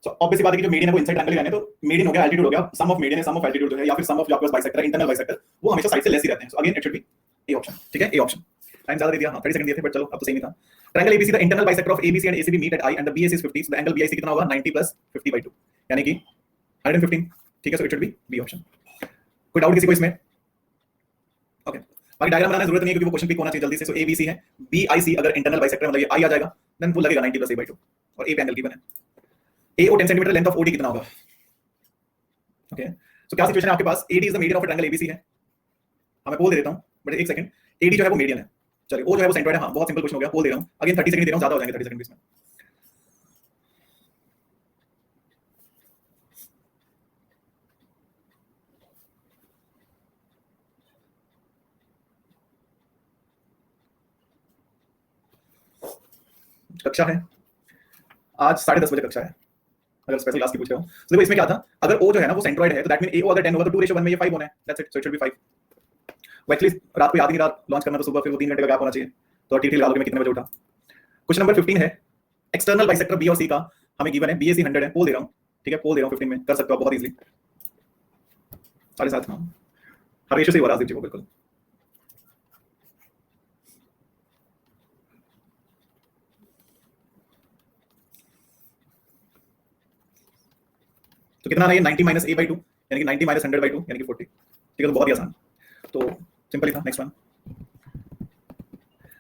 सो ऑब्वियस बात है कि जो मीडियन है वो इनसाइड ट्रायंगल ही रहने, तो मीडियन हो गया, एल्टीट्यूड हो गया, सम ऑफ मीडियन है, सम ऑफ एल्टीट्यूड जो है, या फिर सम ऑफ जो आपके पास बाइसेक्टर है, इंटरनल बाइसेक्टर, वो हमेशा साइड से लेस ही रहते हैं। So again it should B A option, ठीक है? A option. टाइम ज्यादा दे दिया, हां 30 सेकंड दिए थे, बट चलो अब तो सही नहीं था। Triangle ABC the internal bisector of ABC and ACB meet at I and the BAC is 50, so the angle BIC कितना होगा? 90 + 50/2 यानी कि 115, ठीक है? So it should be B option. कोई डाउट किसी को इसमें? ओके, बाकी डायग्राम बनाने की जरूरत नहीं है क्योंकि वो क्वेश्चन पिक होना चाहिए जल्दी से। सो ABC है, BIC अगर इंटरनल बाइसेक्टर मतलब ये I आ जाएगा, देन वो लगेगा 90 + a/2, और A पे एंगल गिवन है। AO 10 centimetre, length of OD कितना होगा? ओके, सो क्या सिचुएशन है आपके पास? AD is the median of triangle ABC है, मैं बोल दे देता हूं, बट एक सेकंड, AD जो है वो मीडियन है, चलिए O जो है वो सेंट्रोइड है। हाँ, बहुत सिंपल क्वेश्चन हो गया, बोल दे रहा हूं। अगेन 30 सेकंड दे रहा हूं, ज्यादा हो जाएंगे 30 सेकंड इसमें। कक्षा है आज 10:30 बजे कक्षा है, अगर स्पेशल क्लास की पूछ रहे हो। तो देखो इसमें क्या था, अगर O जो है ना वो सेंट्रोइड है, तो दैट मीन AO अगर 10 होगा तो 2:1 में ये 5 होना है, that's it. So it should B 5। वो एक्चुअली रात को याद ही नहीं रहा लॉन्च करना, तो सुबह फिर वो 3 घंटे का गैप होना चाहिए, तो ठीक लगा लो कि मैं कितने बजे उठा। क्वेश्चन नंबर 15 है, एक्सटर्नल बाइसेक्टर B और C का हमें गिवन है, BAC 100 है, बोल दे रहा हूं, ठीक है? बोल दे रहा हूं 15 में, कर सकते हो आप बहुत इजीली। 7.5 हाँ, हर रेशियो से ही हो रहा है जी, वो बिल्कुल। तो कितना आ रहा है? 90 - a/2 यानी कि 90 - 100/2 यानी कि 40, ठीक है? तो बहुत ही आसान, तो सिंपल ही था। नेक्स्ट वन,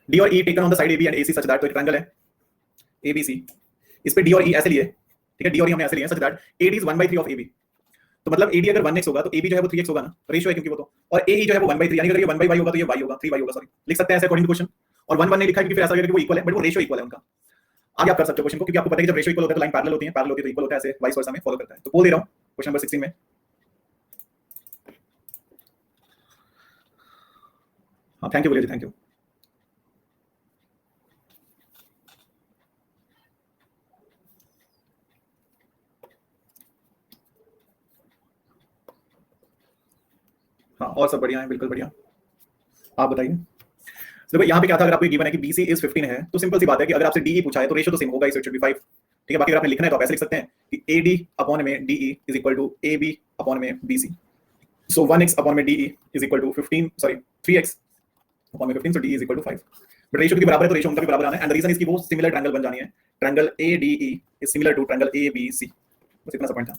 D और E taken on the side AB and AC such that, तो ट्रायंगल है ABC, इस पे D और E ऐसे लिए, ठीक है? D और E हमने ऐसे लिए such that AD is 1/3 of AB, तो मतलब AD अगर 1x होगा तो AB जो है वो 3x होगा ना, रेशियो है क्योंकि वो तो, और AE जो है वो 1/3 यानी कि अगर ये 1/y होगा तो ये y होगा, 3y होगा, सॉरी लिख सकते हैं ऐसे अकॉर्डिंग टू क्वेश्चन। और 1 1 नहीं लिखा है क्योंकि फिर ऐसा लगेगा कि वो इक्वल है, बट वो रेशियो इक्वल है उनका। आगे आप कर सकते हो क्वेश्चन को, क्योंकि आपको पता है कि जब रेशियो इक्वल होता है तो लाइन पैरेलल होती है, पैरेलल होती है तो इक्वल होता है, ऐसे वाइस वर्सा में फॉलो करता है। तो बोल दे रहा हूं क्वेश्चन नंबर 16 में, हाँ थैंक यू बोलिए जी, थैंक यू। हाँ और सब बढ़िया है, बिल्कुल बढ़िया, आप बताइए। देखो यहाँ पे क्या था, अगर आपको गिवन है कि BC इज 15 है, तो सिंपल सी बात है कि अगर आपसे DE पूछा है तो रेशियो तो सेम होगा, इट शुड बी 5, ठीक है? बाकी अगर आपने लिखना है तो आप ऐसे लिख सकते हैं कि AD/DE is equal to AB/BC, so 1x/DE is equal to 15, sorry 3x/15, so DE is equal to 5। But ratio की बराबर है तो रेशियो उनका भी बराबर आना है, एंड द रीजन इज कि वो सिमिलर ट्रायंगल बन जानी है, triangle ADE is similar to triangle ABC, बस इतना सा पॉइंट था।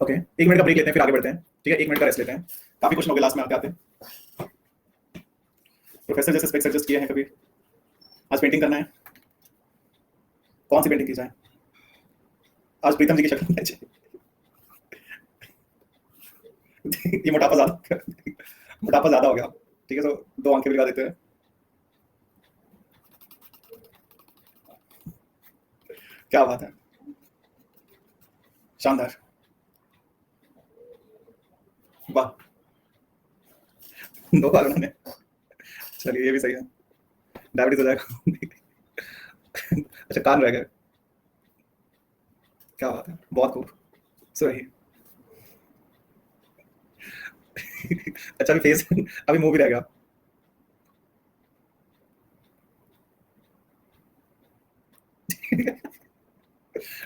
ओके, 1 मिनट का ब्रेक लेते हैं फिर आगे बढ़ते हैं, ठीक है? 1 मिनट का रेस्ट लेते हैं, काफी क्वेश्चन हो गए लास्ट में आते आते। प्रोफेसर जैसे स्पेक्स एडजस्ट किए हैं कभी? आज पेंटिंग करना है, कौन सी पेंटिंग की जाए? आज प्रीतम जी की शक्ल में ये मोटापा ज्यादा हो गया, ठीक है? तो 2 आंखें भी लगा देते हैं, क्या बात है, शानदार, वाह। दो बार उन्होंने, चलिए ये भी सही है, डायबिटीज हो जाएगा। अच्छा कान रह गया, क्या बात है, बहुत खूब, सही। अच्छा अभी फेस, अभी मुंह भी रह गया।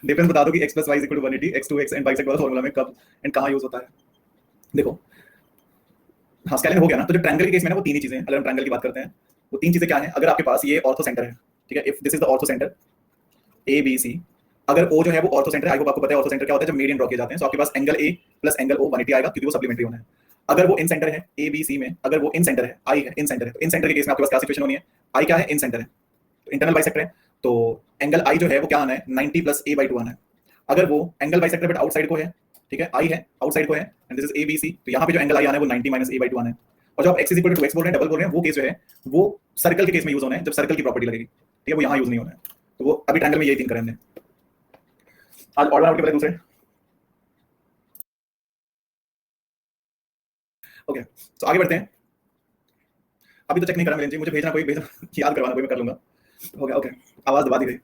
डिफरेंस बता दो कि x plus Y equal to 180, x to X and bisect वाला फॉर्मूला में कब एंड कहाँ यूज होता है। देखो, हाँ स्केलिन हो गया ना, तो जो ट्रायंगल के केस में ना वो तीन ही चीजें हैं, अगर हम ट्रायंगल की बात करते हैं वो तीन चीजें क्या हैं, अगर आपके पास ये ऑर्थो सेंटर है, ठीक है, if this is the ortho centre A B C, अगर ओ जो है वो ऑर्थो सेंटर, आई होप आपको पता है ऑर्थो सेंटर क्या होता है, जब मीडियन ड्रॉ किए जाते हैं, तो आपके पास angle A plus angle O 180 आएगा, क्योंकि वो सप्लीमेंट्री होना है। अगर वो इन सेंटर है ए बी सी में, अगर वो इन सेंटर है, आई है इन सेंटर है, तो इन सेंटर के केस में आपके पास क्या सिचुएशन होनी है, आई क्या है, इन सेंटर है, तो इंटरनल बाइसेक्टर है, तो एंगल आई जो है वो क्या आना है, 90 प्लस ए बाई 2 आना है। अगर वो एंगल बाइसेक्टर बट आउटसाइड को है, ठीक है, आई है आउटसाइड को है and this is A B C, तो यहाँ पे जो एंगल आई आना है वो 90 माइनस ए बाई 2 आना है। और जो आप x is equal to 2x बोल रहे हैं, डबल बोल रहे हैं, वो केस जो है वो सर्कल के केस में यूज होना है, जब सर्कल की प्रॉपर्टी लगेगी, ठीक है, वो यहाँ यूज नहीं होना है। तो वो अभी ट्रायंगल में यही तीन करें हमने। आज ऑर्डर आउट के पहले दूसरे, ओके तो आगे बढ़ते हैं। अभी तो चेक नहीं करा मैंने, मुझे भेजना कोई, भेजना याद करवाना कोई, मैं कर लूंगा। हो गया, ओके आवाज दबा दी गई,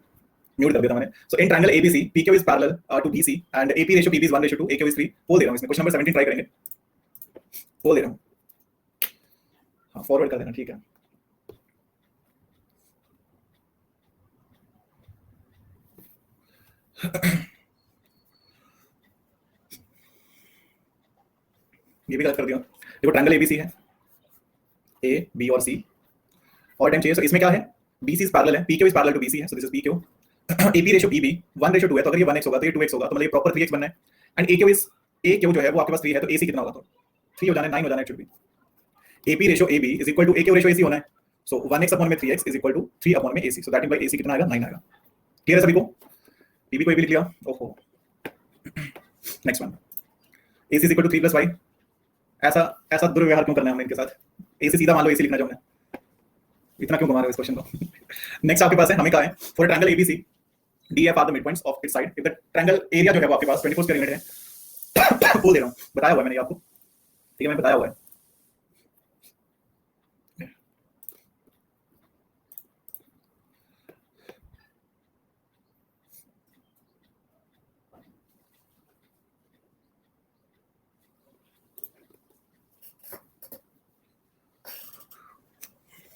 म्यूट कर दिया था मैंने। So in triangle ABC PQ is parallel to BC and AP ratio PB is 1:2, AQ is 3। बोल दे रहा हूं, इसमें क्वेश्चन नंबर 17 ट्राई करेंगे, बोल दे रहा हूं। हाँ फॉरवर्ड कर देना, ठीक है। ये भी गलत कर दिया। देखो ट्रायंगल एबीसी है, ए बी और सी, और टाइम चाहिए, सो इसमें क्या है, बीसी इज पैरेलल है, PQ is parallel to BC है, so this is PQ. AP ratio PB 1:2 है, तो अगर ये 1x होगा तो ये 2x होगा, तो मतलब ये प्रॉपर 3x बनना है। एंड एक्यू जो है वो आपके पास 3 है, तो एसी कितना होगा, तो 3 हो जाना है, 9 हो जाना है, should be AP ratio AB is equal to AQ ratio AC होना है, सो 1x अपॉन में 3x is equal to 3 upon में AC, so that imply AC कितना आएगा, 9 आएगा। क्लियर है सभी को, PB को AB लिख लिया, ओहो। Next one, AC is equal to 3 plus y, ऐसा ऐसा दुर्व्यवहार क्यों करना है हमने इनके साथ, AC सीधा मान लो AC लिखना जो हमने, इतना क्यों घुमा रहे हो इस क्वेश्चन को। नेक्स्ट आपके पास है, हमें कहा है for triangle ABC DF are the midpoints of its side, if the triangle area जो है वो आपके पास 24 स्क्वायर यूनिट है। बोल दे रहा हूं, बताया हुआ है मैंने आपको, ठीक है, मैंने बताया हुआ है।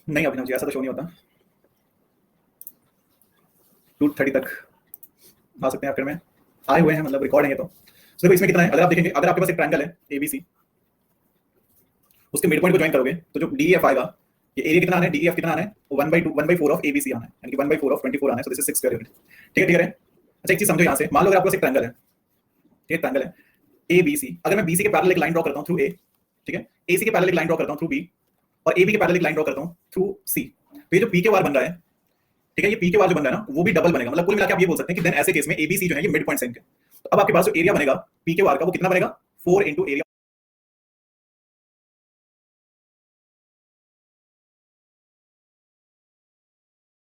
नहीं अभिनव जी, ऐसा तो शो नहीं होता। 2:30 तक आ सकते हैं आफ्टर में, आए हुए हैं, मतलब रिकॉर्ड है ये तो। So, देखो इसमें कितना है, अगर आप देखेंगे, अगर आपके पास एक ट्रायंगल है एबीसी, उसके मिड पॉइंट को ज्वाइन करोगे तो जो डीईएफ आएगा, ये एरिया कितना आना है, डीईएफ कितना आना है, 1/4 ऑफ एबीसी आना है, यानी कि 1/4 ऑफ 24 आना है, so this is 6 square unit, ठीक है। अच्छा एक चीज समझो यहाँ से, मान लो अगर आपके पास एक ट्रायंगल है, ठीक है, ट्रायंगल है एबीसी, अगर मैं बीसी के पैरेलल एक लाइन ड्रॉ करता हूं थ्रू ए, ठीक है, एसी के पैरेलल एक लाइन ड्रॉ करता हूं थ्रू बी, और एबी के पैरेलल एक लाइन ड्रॉ करता हूं थ्रू सी, तो ये जो पी के वार बन रहा है, ठीक है, ये पी के वार जो बन रहा है ना वो भी डबल बनेगा, मतलब कुल मिलाकर आप ये बोल सकते हैं कि देन ऐसे केस में एबीसी जो है ये मिड पॉइंट सेम है। तो अब आपके पास जो एरिया बनेगा पी के वार का वो कितना बनेगा, 4 इंटू एरिया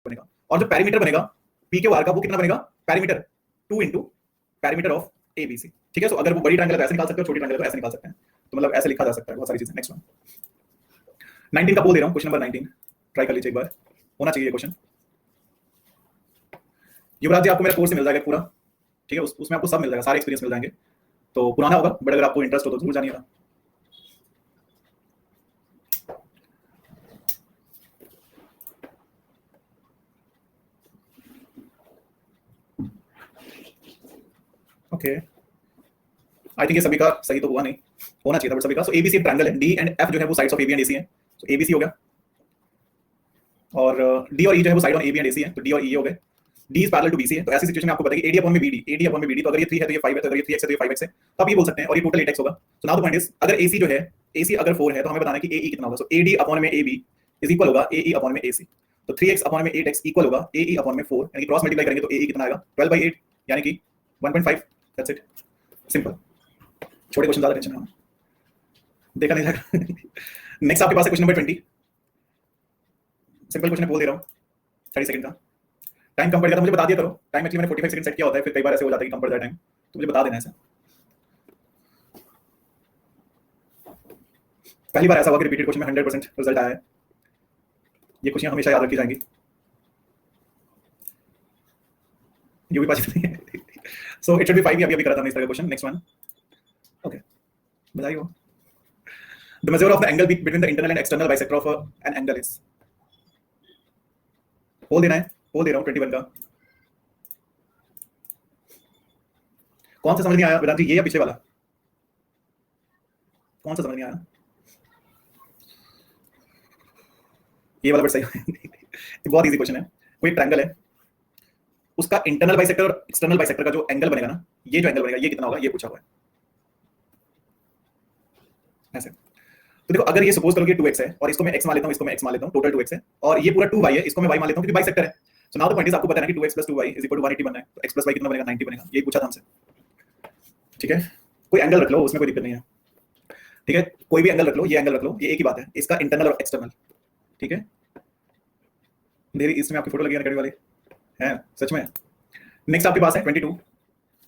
बनेगा, और जो पेरीमीटर बनेगा पी के वार का वो कितना बनेगा, perimeter 2 into perimeter of ABC, ठीक है। सो अगर वो बड़ी ट्रायंगल है तो ऐसे निकाल सकते हो, छोटी ट्रायंगल है तो ऐसे निकाल सकते हैं, तो मतलब ऐसे लिखा जा सकता है बहुत सारी चीजें। नेक्स्ट वन 19 का बोल दे रहा हूं, क्वेश्चन नंबर 19 ट्राई कर लीजिए एक बार, होना चाहिए ये क्वेश्चन। युवराज जी आपको मेरा कोर्स मिल जाएगा पूरा, ठीक है, उसमें आपको सब मिल जाएगा, सारे एक्सपीरियंस मिल जाएंगे, तो पुराना होगा बट अगर आपको इंटरेस्ट हो तो जरूर जानिएगा। ओके आई थिंक ये सभी का सही तो हुआ नहीं, होना चाहिए था बट सभी का। सो एबीसी ट्रायंगल है, डी एंड एफ जो है वो sides of AB and AC है, सो एबीसी हो गया, और डी और ई जो है वो side on AB and AC है, तो डी और ई हो गए। D is parallel to BC है, तो ऐसी सिचुएशन में आपको पता है कि एडी अपॉन में बीडी, एडी अपॉन में बीडी, तो अगर ये 3 है तो ये 5 है, तो अगर ये 3x है तो ये 5x है, तो आप ये बोल सकते हैं, और ये टोटल 8x होगा। So now the point is, अगर एसी जो है, एसी अगर 4 है तो हमें बताना है कि एई कितना होगा, सो एडी अपॉन में एबी इज इक्वल होगा एई अपॉन में एसी, तो 3x अपॉन में 8x इक्वल होगा एई अपॉन में 4, यानी कि क्रॉस मल्टीप्लाई करेंगे तो एई कितना आएगा, 12/8 यानी कि 1.5, दैट्स इट, सिंपल। छोटे क्वेश्चन ज्यादा टेंशन है, देखा नहीं जाएगा। नेक्स्ट आपके पास है क्वेश्चन नंबर 20, सिंपल क्वेश्चन बोल दे रहा हूं, 30 सेकंड का टाइम कम पड़ गया था, मुझे बता दिया करो टाइम, एक्चुअली मैंने 45 सेकंड सेट किया होता है, फिर कई बार ऐसे हो जाता है कि कम पड़ जाए टाइम, तो मुझे बता देना ऐसा। पहली बार ऐसा हुआ कि रिपीटेड क्वेश्चन में 100% रिजल्ट आया है। ये खुशियां हमेशा याद रखी जाएंगी। ये भी पास नहीं है। So it should B 5। अभी अभी करा था हमने इस तरह का क्वेश्चन। Next one. ओके, बताइए वो। The measure of the angle between the internal and external bisector of an angle is. Whole देना है, होल दे रहा हूं 21 का। कौन सा समझ नहीं आया वेदांत जी, ये या पिछले वाला? कौन सा समझ नहीं आया? ये वाला बट सही है। बहुत इजी क्वेश्चन है। कोई ट्रायंगल है, उसका इंटरनल बाइसेक्टर और एक्सटर्नल बाइसेक्टर का जो एंगल बनेगा ना, ये जो एंगल बनेगा ये कितना होगा, ये पूछा हुआ है ऐसे। तो देखो, अगर ये सपोज करो कि 2x है और इसको मैं x मान लेता हूं, इसको मैं x मान लेता हूं, टोटल 2x है, और ये पूरा 2y है, इसको मैं y मान लेता हूं क्योंकि बाइसेक्टर है। So now the point is, आपको पता है कि 2x + 2y = 180 बनना है, तो x + y कितना बनेगा? 90 बनेगा। ये पूछा था हमसे, ठीक है। कोई एंगल रख लो, उसमें कोई दिक्कत नहीं है, ठीक है। कोई भी एंगल रख लो, ये एंगल रख लो, ये एक ही बात है, इसका इंटरनल और एक्सटर्नल, ठीक है। मेरी इसमें आपकी फोटो लगी है वाली है सच में। नेक्स्ट आपके पास है 22।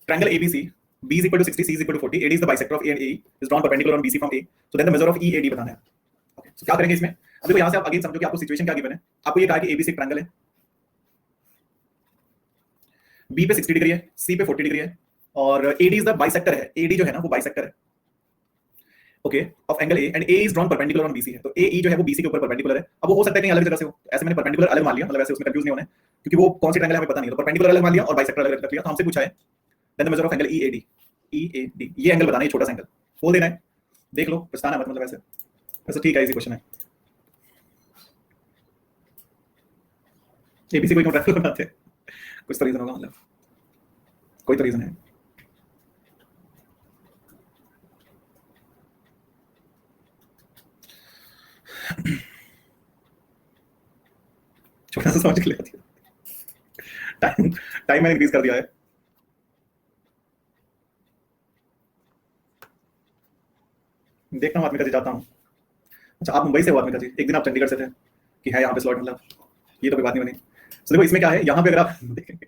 Triangle ABC, B is equal to 60, C is equal to 40, AD is the bisector of A and AE is drawn perpendicular on BC from A. So then the measure of EAD बताना है। Okay, सो क्या करेंगे इसमें? अब देखो, यहां से आप अगेन समझो कि आपको सिचुएशन क्या गिवन है। आपको ये कहा कि ABC एक ट्रायंगल है, B पे 60 डिग्री है, C पे 40 डिग्री है, और AD इज द बाइसेक्टर है। AD जो है ना वो बाइसेक्टर है, okay, of angle A, and A is drawn perpendicular on BC है। तो AE जो है वो BC के ऊपर परपेंडिकुलर है। अब वो हो सकता है कहीं अलग जगह से हो, ऐसे मैंने परपेंडिकुलर अलग मान लिया, मतलब ऐसे उसमें कंफ्यूज नहीं होना है, क्योंकि वो कौन सी ट्रायंगल है हमें पता नहीं है। तो परपेंडिकुलर अलग मान लिया और बाइसेक्टर अलग रख लिया। तो हमसे पूछा है then the measure of angle EAD। EAD ये एंगल बताना है, छोटा सा एंगल बोल देना है। देख लो, पछताना मत, मतलब ऐसे वैसे ठीक है, इजी क्वेश्चन है। ABC कोई ट्रायंगल बनाते हैं, कुछ तो रीजन होगा, मतलब कोई तो रीजन है। छोटा सा समझ के ले टाइम टाइम मैंने इंक्रीज कर दिया है। देखता हूँ आत्मिका जी, जाता हूँ। अच्छा, आप मुंबई से हो आत्मिका जी, एक दिन आप चंडीगढ़ से थे कि है यहाँ पे स्लॉट, मतलब ये तो कोई बात नहीं बनी। तो देखो इसमें क्या है, यहाँ पे अगर आप देखेंगे,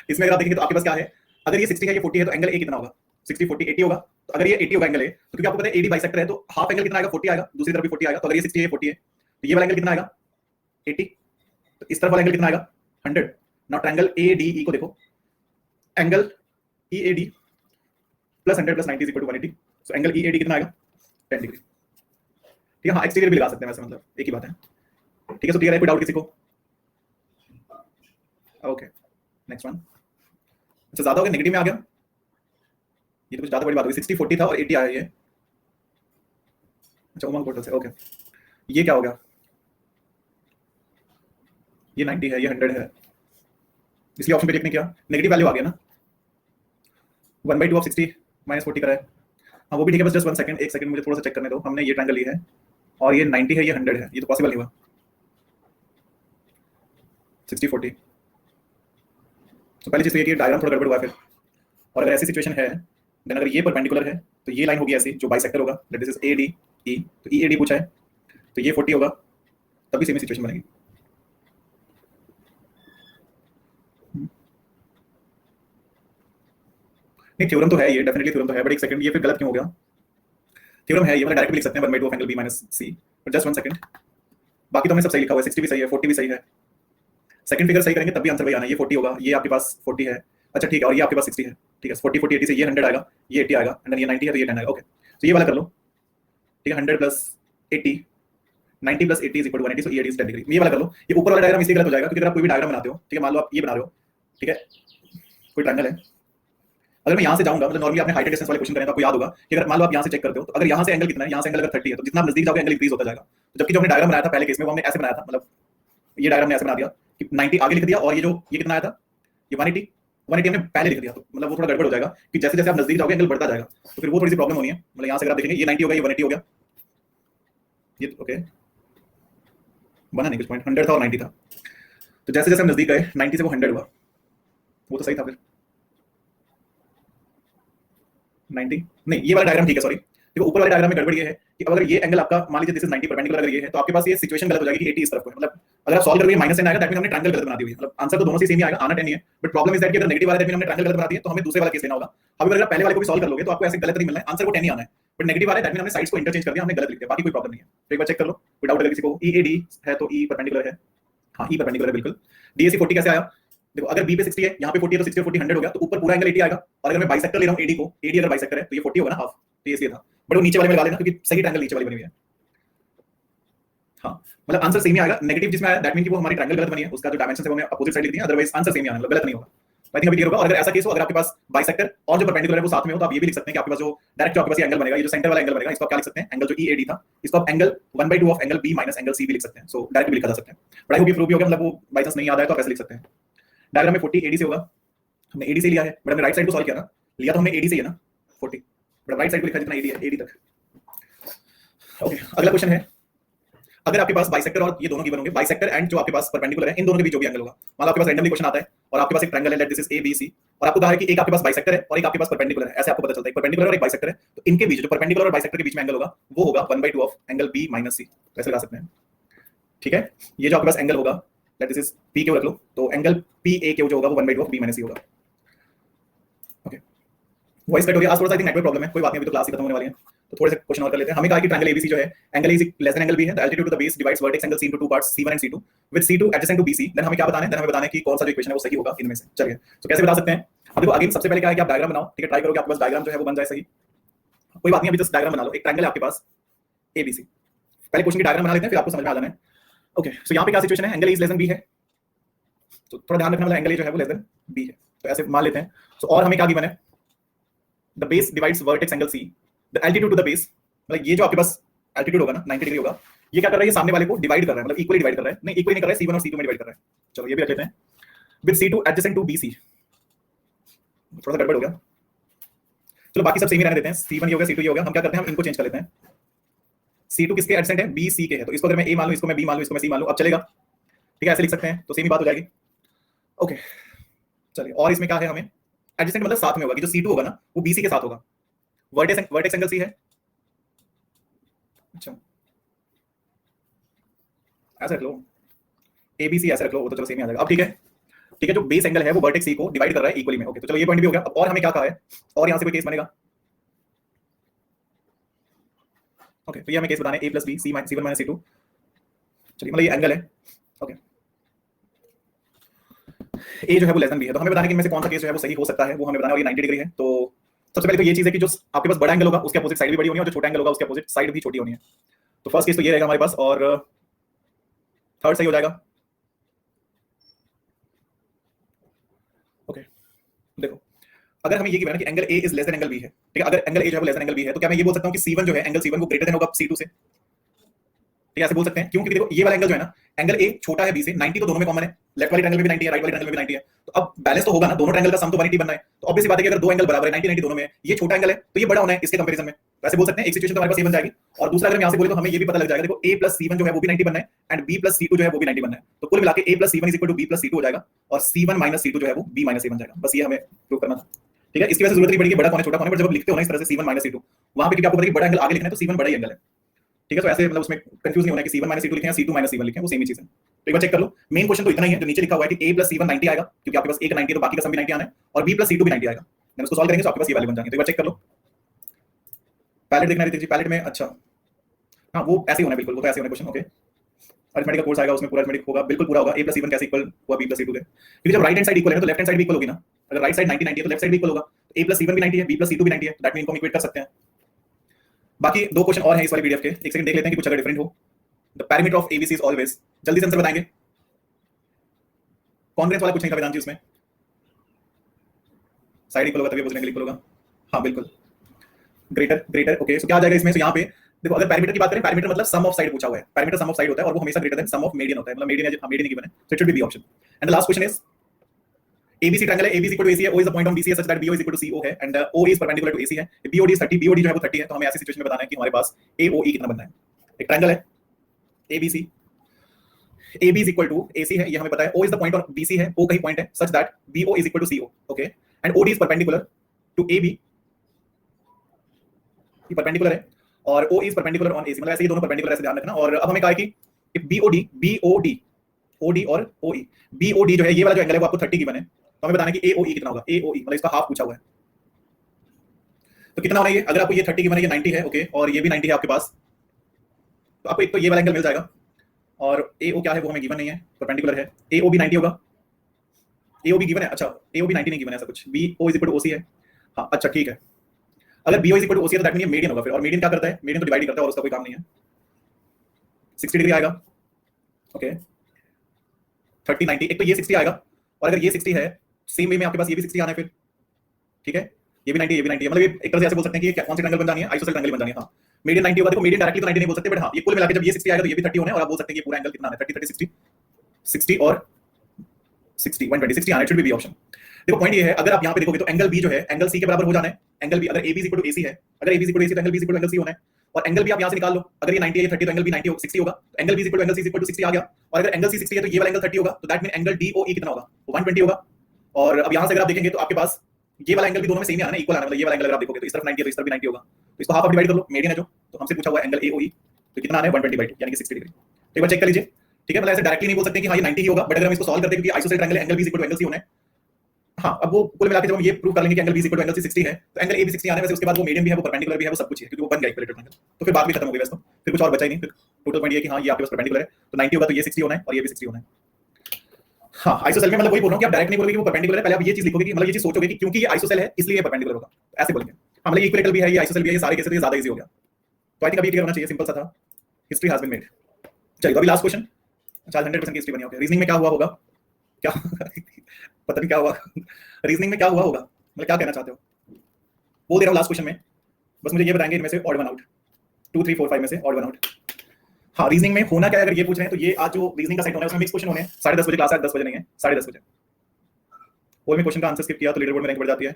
इसमें अगर आप देखेंगे तो आपके पास क्या है, अगर ये 60 है, ये 40 है, तो एंगल A कितना होगा? 60 40 80 होगा। तो अगर ये 80 होगा एंगल A, तो क्योंकि आपको पता है AD बाइसेक्टर है, तो हाफ एंगल कितना आएगा? 40 आएगा। दूसरी तरफ भी 40 आएगा। तो अगर ये 60 है, 40 है, तो ये वाला एंगल कितना आएगा? 80। तो इस तरफ वाला एंगल कितना आएगा? 100। नाउ ट्रायंगल ADE को देखो, angle EAD + 100 + 90 = 180। So angle EAD कितना आएगा? 10 डिग्री, ठीक है। हाँ, एक्सटीरियर भी लगा सकते हैं वैसे, मतलब एक ही बात है, ठीक है। सो क्लियर है? कोई डाउट किसी को? Okay, next one. अच्छा, ज्यादा हो गया, नेगेटिव में आ गया, ये तो कुछ ज्यादा बड़ी बात हुई। 60 40 था और 80 आया ये। अच्छा, उमंग पोर्टल से, ओके। ये क्या हो गया? ये 90 है, ये 100 है, इसलिए ऑप्शन पे क्लिक नहीं किया। नेगेटिव वैल्यू आ गया ना, 1/2 ऑफ 60 - 40 करा है। हाँ, वो भी ठीक है, बस जस्ट 1 सेकंड, 1 सेकंड मुझे थोड़ा सा चेक करने दो। हमने ये ट्रायंगल ली है और ये 90 है, ये 100 है, ये तो पॉसिबल नहीं हुआ। 60 40, तो पहली चीज ये कि डायग्राम थोड़ा गड़बड़ हुआ है फिर। और अगर ऐसी सिचुएशन है, देन अगर ये परपेंडिकुलर है तो ये लाइन होगी ऐसी जो बाइसेक्टर होगा, दैट इज AD E। तो EAD पूछा है, तो ये 40 होगा, तभी सेम सिचुएशन बनेगी। नहीं, थ्योरम तो है ये, डेफिनेटली थ्योरम तो है, बट एक सेकंड, ये फिर गलत क्यों हो गया? थ्योरम है ये, मतलब डायरेक्ट लिख सकते हैं 1/2 of angle B - C, but just 1 second. बाकी तो हमने सब सही लिखा हुआ है, 60 भी सही है, 40 भी सही है। सेकंड फिगर सही करेंगे तब भी आंसर वही आना है। ये 40 होगा, ये आपके पास 40 है, अच्छा ठीक है, और ये आपके पास 60 है, ठीक है। 40 40 80 से ये 100 आएगा, ये 80 आएगा, एंड ये 90 है तो ये 10 आएगा। ओके, तो ये वाला कर लो, ठीक है। 100 + 80, 90 + 80 = 180, सो EAD इज 10 डिग्री। ये वाला कर लो। ये ऊपर वाला डायग्राम इसलिए गलत हो जाएगा क्योंकि अगर आप कोई भी डायग्राम बनाते हो, ठीक है, मान लो आप ये बना रहे हो, ठीक है, कोई ट्रायंगल है, अगर मैं यहाँ से जाऊंगा, मतलब नॉर्मली आपने हाइट एंड डिस्टेंस वाले क्वेश्चन करें तो आपको याद होगा कि अगर मान लो आप यहाँ से चेक करते हो, तो अगर यहाँ से एंगल कितना है, यहाँ से एंगल अगर 30 है, तो जितना आप नजदीक जाओगे एंगल इंक्रीज होता जाएगा। तो जबकि जो हमने डायग्राम बनाया था पहले केस में, वो हमने ऐसे बनाया था, मतलब ये डायग्राम ने ऐसे बना दिया कि 90 आगे लिख दिया, और ये जो ये कितना आया था, ये 180 हमने पहले लिख दिया, तो मतलब वो थोड़ा गड़बड़ हो जाएगा कि जैसे जैसे आप नजदीक जाओगे एंगल बढ़ता जाएगा, तो फिर वो थोड़ी सी प्रॉब्लम होनी है। मतलब यहाँ से अगर आप देखेंगे, ये 90 हो गया, ये 180 हो गया, ये ओके बना नहीं कुछ पॉइंट, 100 था और 90 था, तो जैसे जैसे हम नजदीक गए 90 से वो 100 हुआ, वो तो सही था। फिर 90 नहीं, ये वाला डायग्राम ठीक है, सॉरी। देखो ऊपर वाले डायग्राम में गड़बड़ ये है कि अगर ये एंगल आपका मान लीजिए दिस इज 90 परपेंडिकुलर अगर ये है, तो आपके पास ये सिचुएशन गलत हो जाएगी कि 80 इस तरफ को है। मतलब अगर आप सॉल्व करोगे -10 आएगा, दैट मीन हमने ट्रायंगल गलत बना दी हुई है। मतलब आंसर तो दोनों से सेम ही आएगा, आना 10 ही है, बट प्रॉब्लम इज दैट कि अगर नेगेटिव वाला दैट मीन हमने ट्रायंगल गलत बना दिया, तो हमें दूसरे वाला केस लेना होगा। अब अगर आप पहले वाले को भी सॉल्व कर लोगे तो आपको ऐसे गलत नहीं मिलना है, आंसर को 10 ही आना है। बट नेगेटिव आ रहा है, दैट मीन हमने साइड्स को इंटरचेंज कर दिया, हमने गलत लिख दिया, बाकी कोई प्रॉब्लम नहीं है। तो एक बार चेक कर लो, कोई डाउट अगर किसी को। EAD है तो E परपेंडिकुलर है, हाँ E परपेंडिकुलर है बिल्कुल। DAC 40 कैसे आया? देखो अगर B पे 60 है, यहाँ पे 40 है, तो 60 और 40 100 हो गया, तो ऊपर पूरा एंगल 80 आएगा। और अगर मैं बाइसेक्टर ले रहा हूँ AD को, AD अगर बाइसेक्टर है तो ये 40 होगा ना हाफ, तो ये इसलिए था। बट वो नीचे वाले में लगा लेना क्योंकि सही ट्रायंगल नीचे वाली बनी हुई है। हाँ मतलब आंसर सेम ही आएगा। नेगेटिव जिसमें आया दैट मीन कि वो हमारी ट्रायंगल गलत बनी है, उसका जो डायमेंशन है वो हमने अपोजिट साइड लिख दिया, अदरवाइज आंसर सेम ही आना, मतलब गलत नहीं होगा। आई थिंक अभी क्लियर होगा। और अगर ऐसा केस हो, अगर आपके पास बाइसेक्टर और जो परपेंडिकुलर है वो साथ में हो, तो आप ये भी लिख सकते हैं कि आपके पास जो डायरेक्ट जो आपके पास ये एंगल बनेगा, ये जो सेंटर वाला एंगल बनेगा, इसको आप क्या लिख सकते हैं? एंगल जो EAD था, इसको आप angle 1/2 of angle B minus angle C भी लिख सकते हैं। सो डायरेक्ट भी लिखा जा सकता है। बट आई होप ये प्रूव भी हो गया, मतलब वो बाय चांस नहीं याद आया तो आप ऐसे लिख सकते हैं। डायग्राम में 40 AD से होगा, हमने AD से लिया है, बट हमने राइट साइड को सॉल्व किया ना, लिया तो हमने AD से ही है ना 40, बट राइट साइड को लिखा जितना AD है, AD तक। ओके अगला क्वेश्चन है, अगर आपके पास बाइसेक्टर और ये दोनों गिवन होंगे, बाइसेक्टर एंड जो आपके पास परपेंडिकुलर है, इन दोनों के बीच जो भी एंगल होगा, मान लो आपके पास रैंडमली क्वेश्चन आता है और आपके पास एक ट्रायंगल है, लेट दिस इज ABC, और आपको कहा है कि एक आपके पास बाइसेक्टर है और एक आपके पास परपेंडिकुलर है, ऐसे आपको पता चलता है एक परपेंडिकुलर और एक बाइसेक्टर है, तो इनके बीच जो परपेंडिकुलर और बाइसेक्टर के बीच में एंगल होगा वो होगा 1/2 of angle B minus C, ऐसे लगा सकते हैं। ठीक है, ये जो आपके पास एंगल होगा, let this is P Q रख लो, तो एंगल PA क्यू जो होगा वो 1/2 ऑफ B माइनस C होगा। ओके वॉइस कट हो रही है आज, थोड़ा सा आई थिंक नेटवर्क प्रॉब्लम है, कोई बात नहीं, अभी तो क्लास ही खत्म होने वाली है, तो थोड़े से क्वेश्चन और कर लेते हैं। हमें कहा कि ट्रायंगल ABC जो है, angle A is less than angle B है, the altitude to the base divides vertex angle C into two parts C1 and C2 with C2 adjacent to BC, देन हमें क्या बताना है? देन हमें बताना है कि कौन सा जो इक्वेशन है वो सही होगा इनमें से। चलिए तो कैसे बता सकते हैं? अब देखो अगेन सबसे पहले क्या है कि आप डायग्राम बनाओ, ठीक है, ट्राई करो कि आपके पास डायग्राम जो है वो बन जाए सही। कोई बात नहीं, अभी जस्ट डायग्राम बना लो। एक ट्रायंगल है आपके पास ABC, पहले क्वेश्चन की डायग्राम बना लेते हैं, फिर आपको समझ में आ जाना है। ओके सो यहाँ पे क्या सिचुएशन है? Angle A is less then B है, तो थोड़ा ध्यान रखना, मतलब एंगल A जो है वो लेस देन B है, तो ऐसे मान लेते हैं। सो और हमें क्या गिवन है? The base divides vertex angle C, the altitude to the base, मतलब ये जो आपके पास एल्टीट्यूड होगा ना 90 डिग्री होगा, ये क्या कर रहा है? ये सामने वाले को डिवाइड कर रहा है, मतलब इक्वली डिवाइड कर रहा है, नहीं इक्वली नहीं कर रहा है, C1 और C2 में डिवाइड कर रहा है। चलो ये भी रख लेते हैं, with C2 adjacent to BC, थोड़ा सा गड़बड़ हो गया, चलो बाकी सब सेम ही रहने देते हैं। C1 ये हो गया, C2 ये हो गया, हम क्या करते हैं? हम इनको चेंज कर लेते हैं। C2 किसके एडजेसेंट है? BC के है, तो इसको अगर मैं A मान लूं, इसको मैं B मान लूं, इसको मैं C मान लूं, अब चलेगा? ठीक है ऐसे लिख सकते हैं, तो सेम ही बात हो जाएगी। ओके चलिए, और इसमें क्या है? हमें एडजेसेंट मतलब साथ में होगा, कि जो C2 होगा ना वो BC के साथ होगा, वर्टेक्स एंगल C है। अच्छा ऐसे रख लो, ABC ऐसे रख लो, वो तो चलो सेम ही आ जाएगा। अब ठीक है, ठीक है, जो बेस एंगल है वो वर्टेक्स C को डिवाइड कर रहा है इक्वली में। ओके तो चलो ये पॉइंट भी हो गया। अब और हमें क्या कहा है? और यहां से कोई केस बनेगा? ओके तो ये हमें केस बताना है A plus B C1 minus C2। चलिए मतलब ये एंगल है, ओके A जो है वो लेस देन B है, तो हमें बताना है कि इनमें से कौन सा केस जो है वो सही हो सकता है, वो हमें बताना है। और ये 90 डिग्री है, तो सबसे पहले तो ये चीज है कि जो आपके पास बड़ा एंगल होगा उसके अपोजिट साइड भी बड़ी होनी है, और जो छोटा एंगल होगा उसके अपोजिट साइड भी छोटी होनी है। तो फर्स्ट केस तो ये रहेगा हमारे पास, और थर्ड सही हो जाएगा। ओके देखो अगर हमें ये गिवन है कि angle A is less than angle B है, ठीक है, अगर एंगल A जो है वो लेस देन एंगल B है, तो क्या मैं ये बोल सकता हूं कि C1 जो है एंगल C1 वो ग्रेटर देन होगा C2 से? ठीक है ऐसे बोल सकते हैं, क्योंकि देखो ये वाला एंगल जो है ना, एंगल A छोटा है B से, 90 तो दोनों में कॉमन है, लेफ्ट वाले ट्रायंगल में भी 90 है, राइट वाले ट्रायंगल में भी 90 है, तो अब बैलेंस तो होगा ना, दोनों ट्रायंगल का सम तो 180 बनना है। तो ऑब्वियस सी बात है कि अगर दो एंगल बराबर है, 90 90 दोनों में, ये छोटा एंगल है तो ये बड़ा होना है इसके कंपैरिजन में, तो ऐसे बोल सकते हैं। एक सिचुएशन तो हमारे पास ये बन जाएगी, और दूसरा अगर हम यहां से बोले तो हमें ये भी पता लग जाएगा, देखो A प्लस C1 जो है वो भी 90 बनना है, एंड B प्लस C2 जो है वो भी 90 बनना है, तो कुल मिला के A plus C1 is equal to B plus C2 हो जाएगा, और C1 माइनस C2 जो है वो B माइनस A बन जाएगा। बस ये हमें प्रूव करना था, ठीक है। इसकी वजह से जरूरत नहीं पड़ेगी बड़ा कौन है छोटा कौन है, पर जब आप लिखते हो ना इस तरह से C1 माइनस C2, वहां पे क्योंकि आपको पता है कि बड़ा एंगल आगे लिखना है तो C1 बड़ा ही एंगल है, ठीक है। तो ऐसे मतलब उसमें कंफ्यूज नहीं होना है कि C1 माइनस C2 लिखें या C2 माइनस C1 लिखें, वो सेम ही चीज है। तो एक बार चेक कर लो, मेन क्वेश्चन तो इतना ही है, जो नीचे लिखा हुआ है कि A प्लस C1 90 आएगा, क्योंकि आपके पास एक 90 है तो बाकी का सम भी 90 आना है, और B प्लस C2 भी 90 आएगा। देन उसको सॉल्व करेंगे तो आपके पास ये वैल्यू बन जाएंगे। तो एक बार चेक कर लो, पैलेट देखना है, पैलेट में, अच्छा हाँ वो ऐसे ही होना है, बिल्कुल वो तो ऐसे होना क्वेश्चन। ओके अरिथमेटिक का कोर्स आएगा, उसमें पूरा अरिथमेटिक होगा, बिल्कुल पूरा होगा। A प्लस C1 कैसे इक्वल हुआ B प्लस C2 के, क्योंकि जब राइट हैंड साइड इक्वल है तो लेफ्ट हैंड साइड भी इक्वल होगी ना। अगर राइट साइड 90 90 है तो लेफ्ट साइड भी इक्वल होगा, तो A प्लस C1 भी 90 है, B प्लस C2 भी 90 है, दैट मीन इनको हम इक्वेट कर सकते हैं। बाकी दो क्वेश्चन और हैं इस वाली पीडीएफ के, एक सेकंड देख लेते हैं कि कुछ अगर डिफरेंट हो। The parameter of ABC is always, जल्दी से आंसर बताएंगे। कॉन्ग्रेंस वाला पूछेंगे वेदांत जी, उसमें साइड इक्वल होगा तभी अपोजिट एंगल इक्वल होगा, हाँ बिल्कुल। ग्रेटर ग्रेटर, ओके सो क्या आ जाएगा इसमें? सो यहाँ पे देखो अगर पैरामीटर की बात करें, पैरामीटर मतलब सम ऑफ साइड पूछा हुआ है, पैरामीटर सम ऑफ साइड होता है और वो हमेशा greater than sum of median होता है, मतलब मीडियन है, मीडियन गिवन है, so it should be B option. And the last question is ABC triangle है, AB इक्वल टू AC है, O is the point on BC है such that BO is equal to CO है, and O is perpendicular to AC है। BOD is 30, BOD जो है वो 30 है, तो हमें ऐसी सिचुएशन में बताना है कि हमारे पास AOE कितना बनना है। एक ट्रायंगल है ABC, AB is equal to AC है, ये हमें पता है, O is the point on BC है, O कहीं पॉइंट है such that BO is equal to CO, okay, and OD is perpendicular to AB, ये परपेंडिकुलर है, और O is perpendicular on AC, मतलब ऐसे ही दोनों परपेंडिकुलर, ऐसे ध्यान रखना। और अब हमें कहा है कि BOD OD और OE, BOD जो है ये वाला जो एंगल है वो आपको 30 गिवन है, तो हमें बताना है कि AOE कितना होगा। AOE मतलब इसका हाफ पूछा हुआ है, तो कितना होना है ये, अगर आपको ये 30 गिवन है, ये 90 है, ओके, और ये भी 90 है आपके पास, तो आपको एक तो ये वाला एंगल मिल जाएगा, और AO क्या है वो हमें गिवन नहीं है, परपेंडिकुलर है, AO भी 90 होगा, AO भी गिवन है, अच्छा AO भी 90 नहीं गिवन है, ऐसा कुछ, BO is equal to OC है, हाँ अच्छा ठीक है, अगर BO is equal to OC है तो दैट मीन ये मीडियन होगा फिर, और मीडियन क्या करता है, मीडियन तो डिवाइड करता है और उसका कोई काम नहीं है, 60 डिग्री आएगा, ओके 30 90, एक तो ये 60 आएगा, और अगर ये 60 है सेम वे में आपके पास ये भी 60 आना है फिर, ठीक है, ये भी 90 ये भी 90 है, मतलब ये एक तरह से ऐसे बोल सकते हैं कि ये कौन सी ट्रायंगल बन जानी है, आइसोसेलेस ट्रायंगल बन जानी है, हाँ मीडियन 90 होगा, देखो मीडियन डायरेक्टली तो 90 नहीं बोल सकते, बट हाँ ये कुल मिला के जब ये 60 आएगा तो ये भी 30 होना है, और आप बोल सकते हैं कि पूरा एंगल कितना आना है, 30 30 60 60 और 60 120 60 आना है, इट शुड बी ऑप्शन। देखो पॉइंट ये है, अगर आप यहाँ पे देखोगे तो एंगल बी जो है एंगल सी के बराबर हो जाना है, एंगल बी अगर AB is equal to AC है, अगर AB is equal to AC तो angle B is equal to angle C होना है, और एंगल बी आप यहाँ से निकाल लो, अगर ये 90 है, ये 30 तो एंगल बी 90 60 होगा, तो angle B is equal to angle C is equal to 60 आ गया, और अगर एंगल C 60 है तो ये वाला एंगल 30 होगा, तो दैट मीन एंगल DOE कितना होगा, 120 होगा, और अब यहाँ से अगर आप देखेंगे तो आपके पास ये वाला एंगल भी दोनों में सेम ही आना है, इक्वल आना, मतलब ये वाला एंगल अगर आप देखोगे तो इस तरफ 90 है तो इस तरफ भी 90 होगा, तो इसको हाफ डिवाइड कर लो, मीडियन है जो, तो हमसे पूछा हुआ है एंगल AOE, तो कितना आना है 120/2 यानी कि 60 डिग्री, तो एक बार चेक कर लीजिए, ठीक है, मतलब ऐसे डायरेक्टली नहीं बोल सकते कि हाँ ये 90 ही होगा, बट अगर हम इसको सॉल्व करते हैं क्योंकि isosceles triangle angle B is equal to angle C होना है, हाँ अब वो कुल मिला के जब हम ये प्रूव कर लेंगे कि angle B is equal to angle C 60 है, तो एंगल A भी 60 आने वैसे उसके बाद वो मीडियन भी है, वो परपेंडिकुलर भी है, वो सब कुछ है, क्योंकि वो बन गया इक्विलेटरल ट्रायंगल, तो फिर बात भी खत्म हो गई, वैसे तो फिर कुछ और बचा ही नहीं, फिर टोटल पॉइंट ये कि हाँ ये आपके पास परपेंडिकुलर है, तो 90 होगा तो ये 60 होना है और ये भी 60 होना है। हाँ आइसोसेल में मतलब वही बोल रहा हूँ कि आप डायरेक्ट नहीं बोलोगे कि वो परपेंडिकुलर है, पहले आप ये चीज लिखोगे कि मतलब ये चीज सोचोगे कि क्योंकि ये आइसोसेल है इसलिए ये परपेंडिकुलर होगा, ऐसे बोलेंगे, हाँ मतलब इक्विलेटरल भी है, ये आइसोसेल भी है, ये सारे केसेस ज्यादा इजी हो गया, तो आई थिंक अभी क्लियर होना चाहिए, सिंपल सा था, हिस्ट्री हैज बीन मेड। चलिए अभी लास्ट क्वेश्चन, अच्छा 100% की हिस्ट्री बनी होगी, रीजनिंग में क्या हुआ होगा, क्या पता नहीं क्या हुआ रीजनिंग में क्या हुआ होगा, मतलब क्या कहना चाहते हो, बोल दे रहा हूँ लास्ट क्वेश्चन में, बस मुझे ये बताएंगे इनमें से ऑड वन आउट, 2 3 4 5 में से ऑड वन आउट। हाँ रीजनिंग में होना क्या है अगर ये पूछ रहे हैं तो ये आज जो रीजनिंग का सेट होना है उसमें मिक्स क्वेश्चन होने हैं, 10:30 बजे क्लास है, 10 बजे नहीं है, 10:30 बजे, कोई में क्वेश्चन का आंसर स्किप किया तो लीडर बोर्ड में रैंक बढ़ जाती है,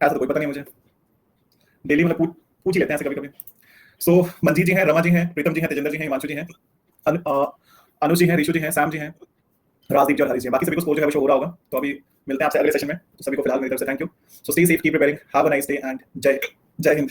ऐसा तो कोई पता नहीं मुझे, डेली मतलब पूछ ही लेते हैं ऐसे कभी कभी। सो मंजीत जी हैं, रमा जी हैं, प्रीतम जी हैं, तेजेंद्र जी हैं, हिमांशु जी हैं, अनुज जी हैं, ऋषु जी हैं, सैम जी हैं, राजदीप जी और हरीश जी, बाकी सभी को स्कोर जो है वो शो हो रहा होगा, तो अभी मिलते हैं आपसे अगले सेशन में, तो सभी को फिलहाल मेरी तरफ से thank you, so stay safe, keep preparing, have a nice day and जय हिंद।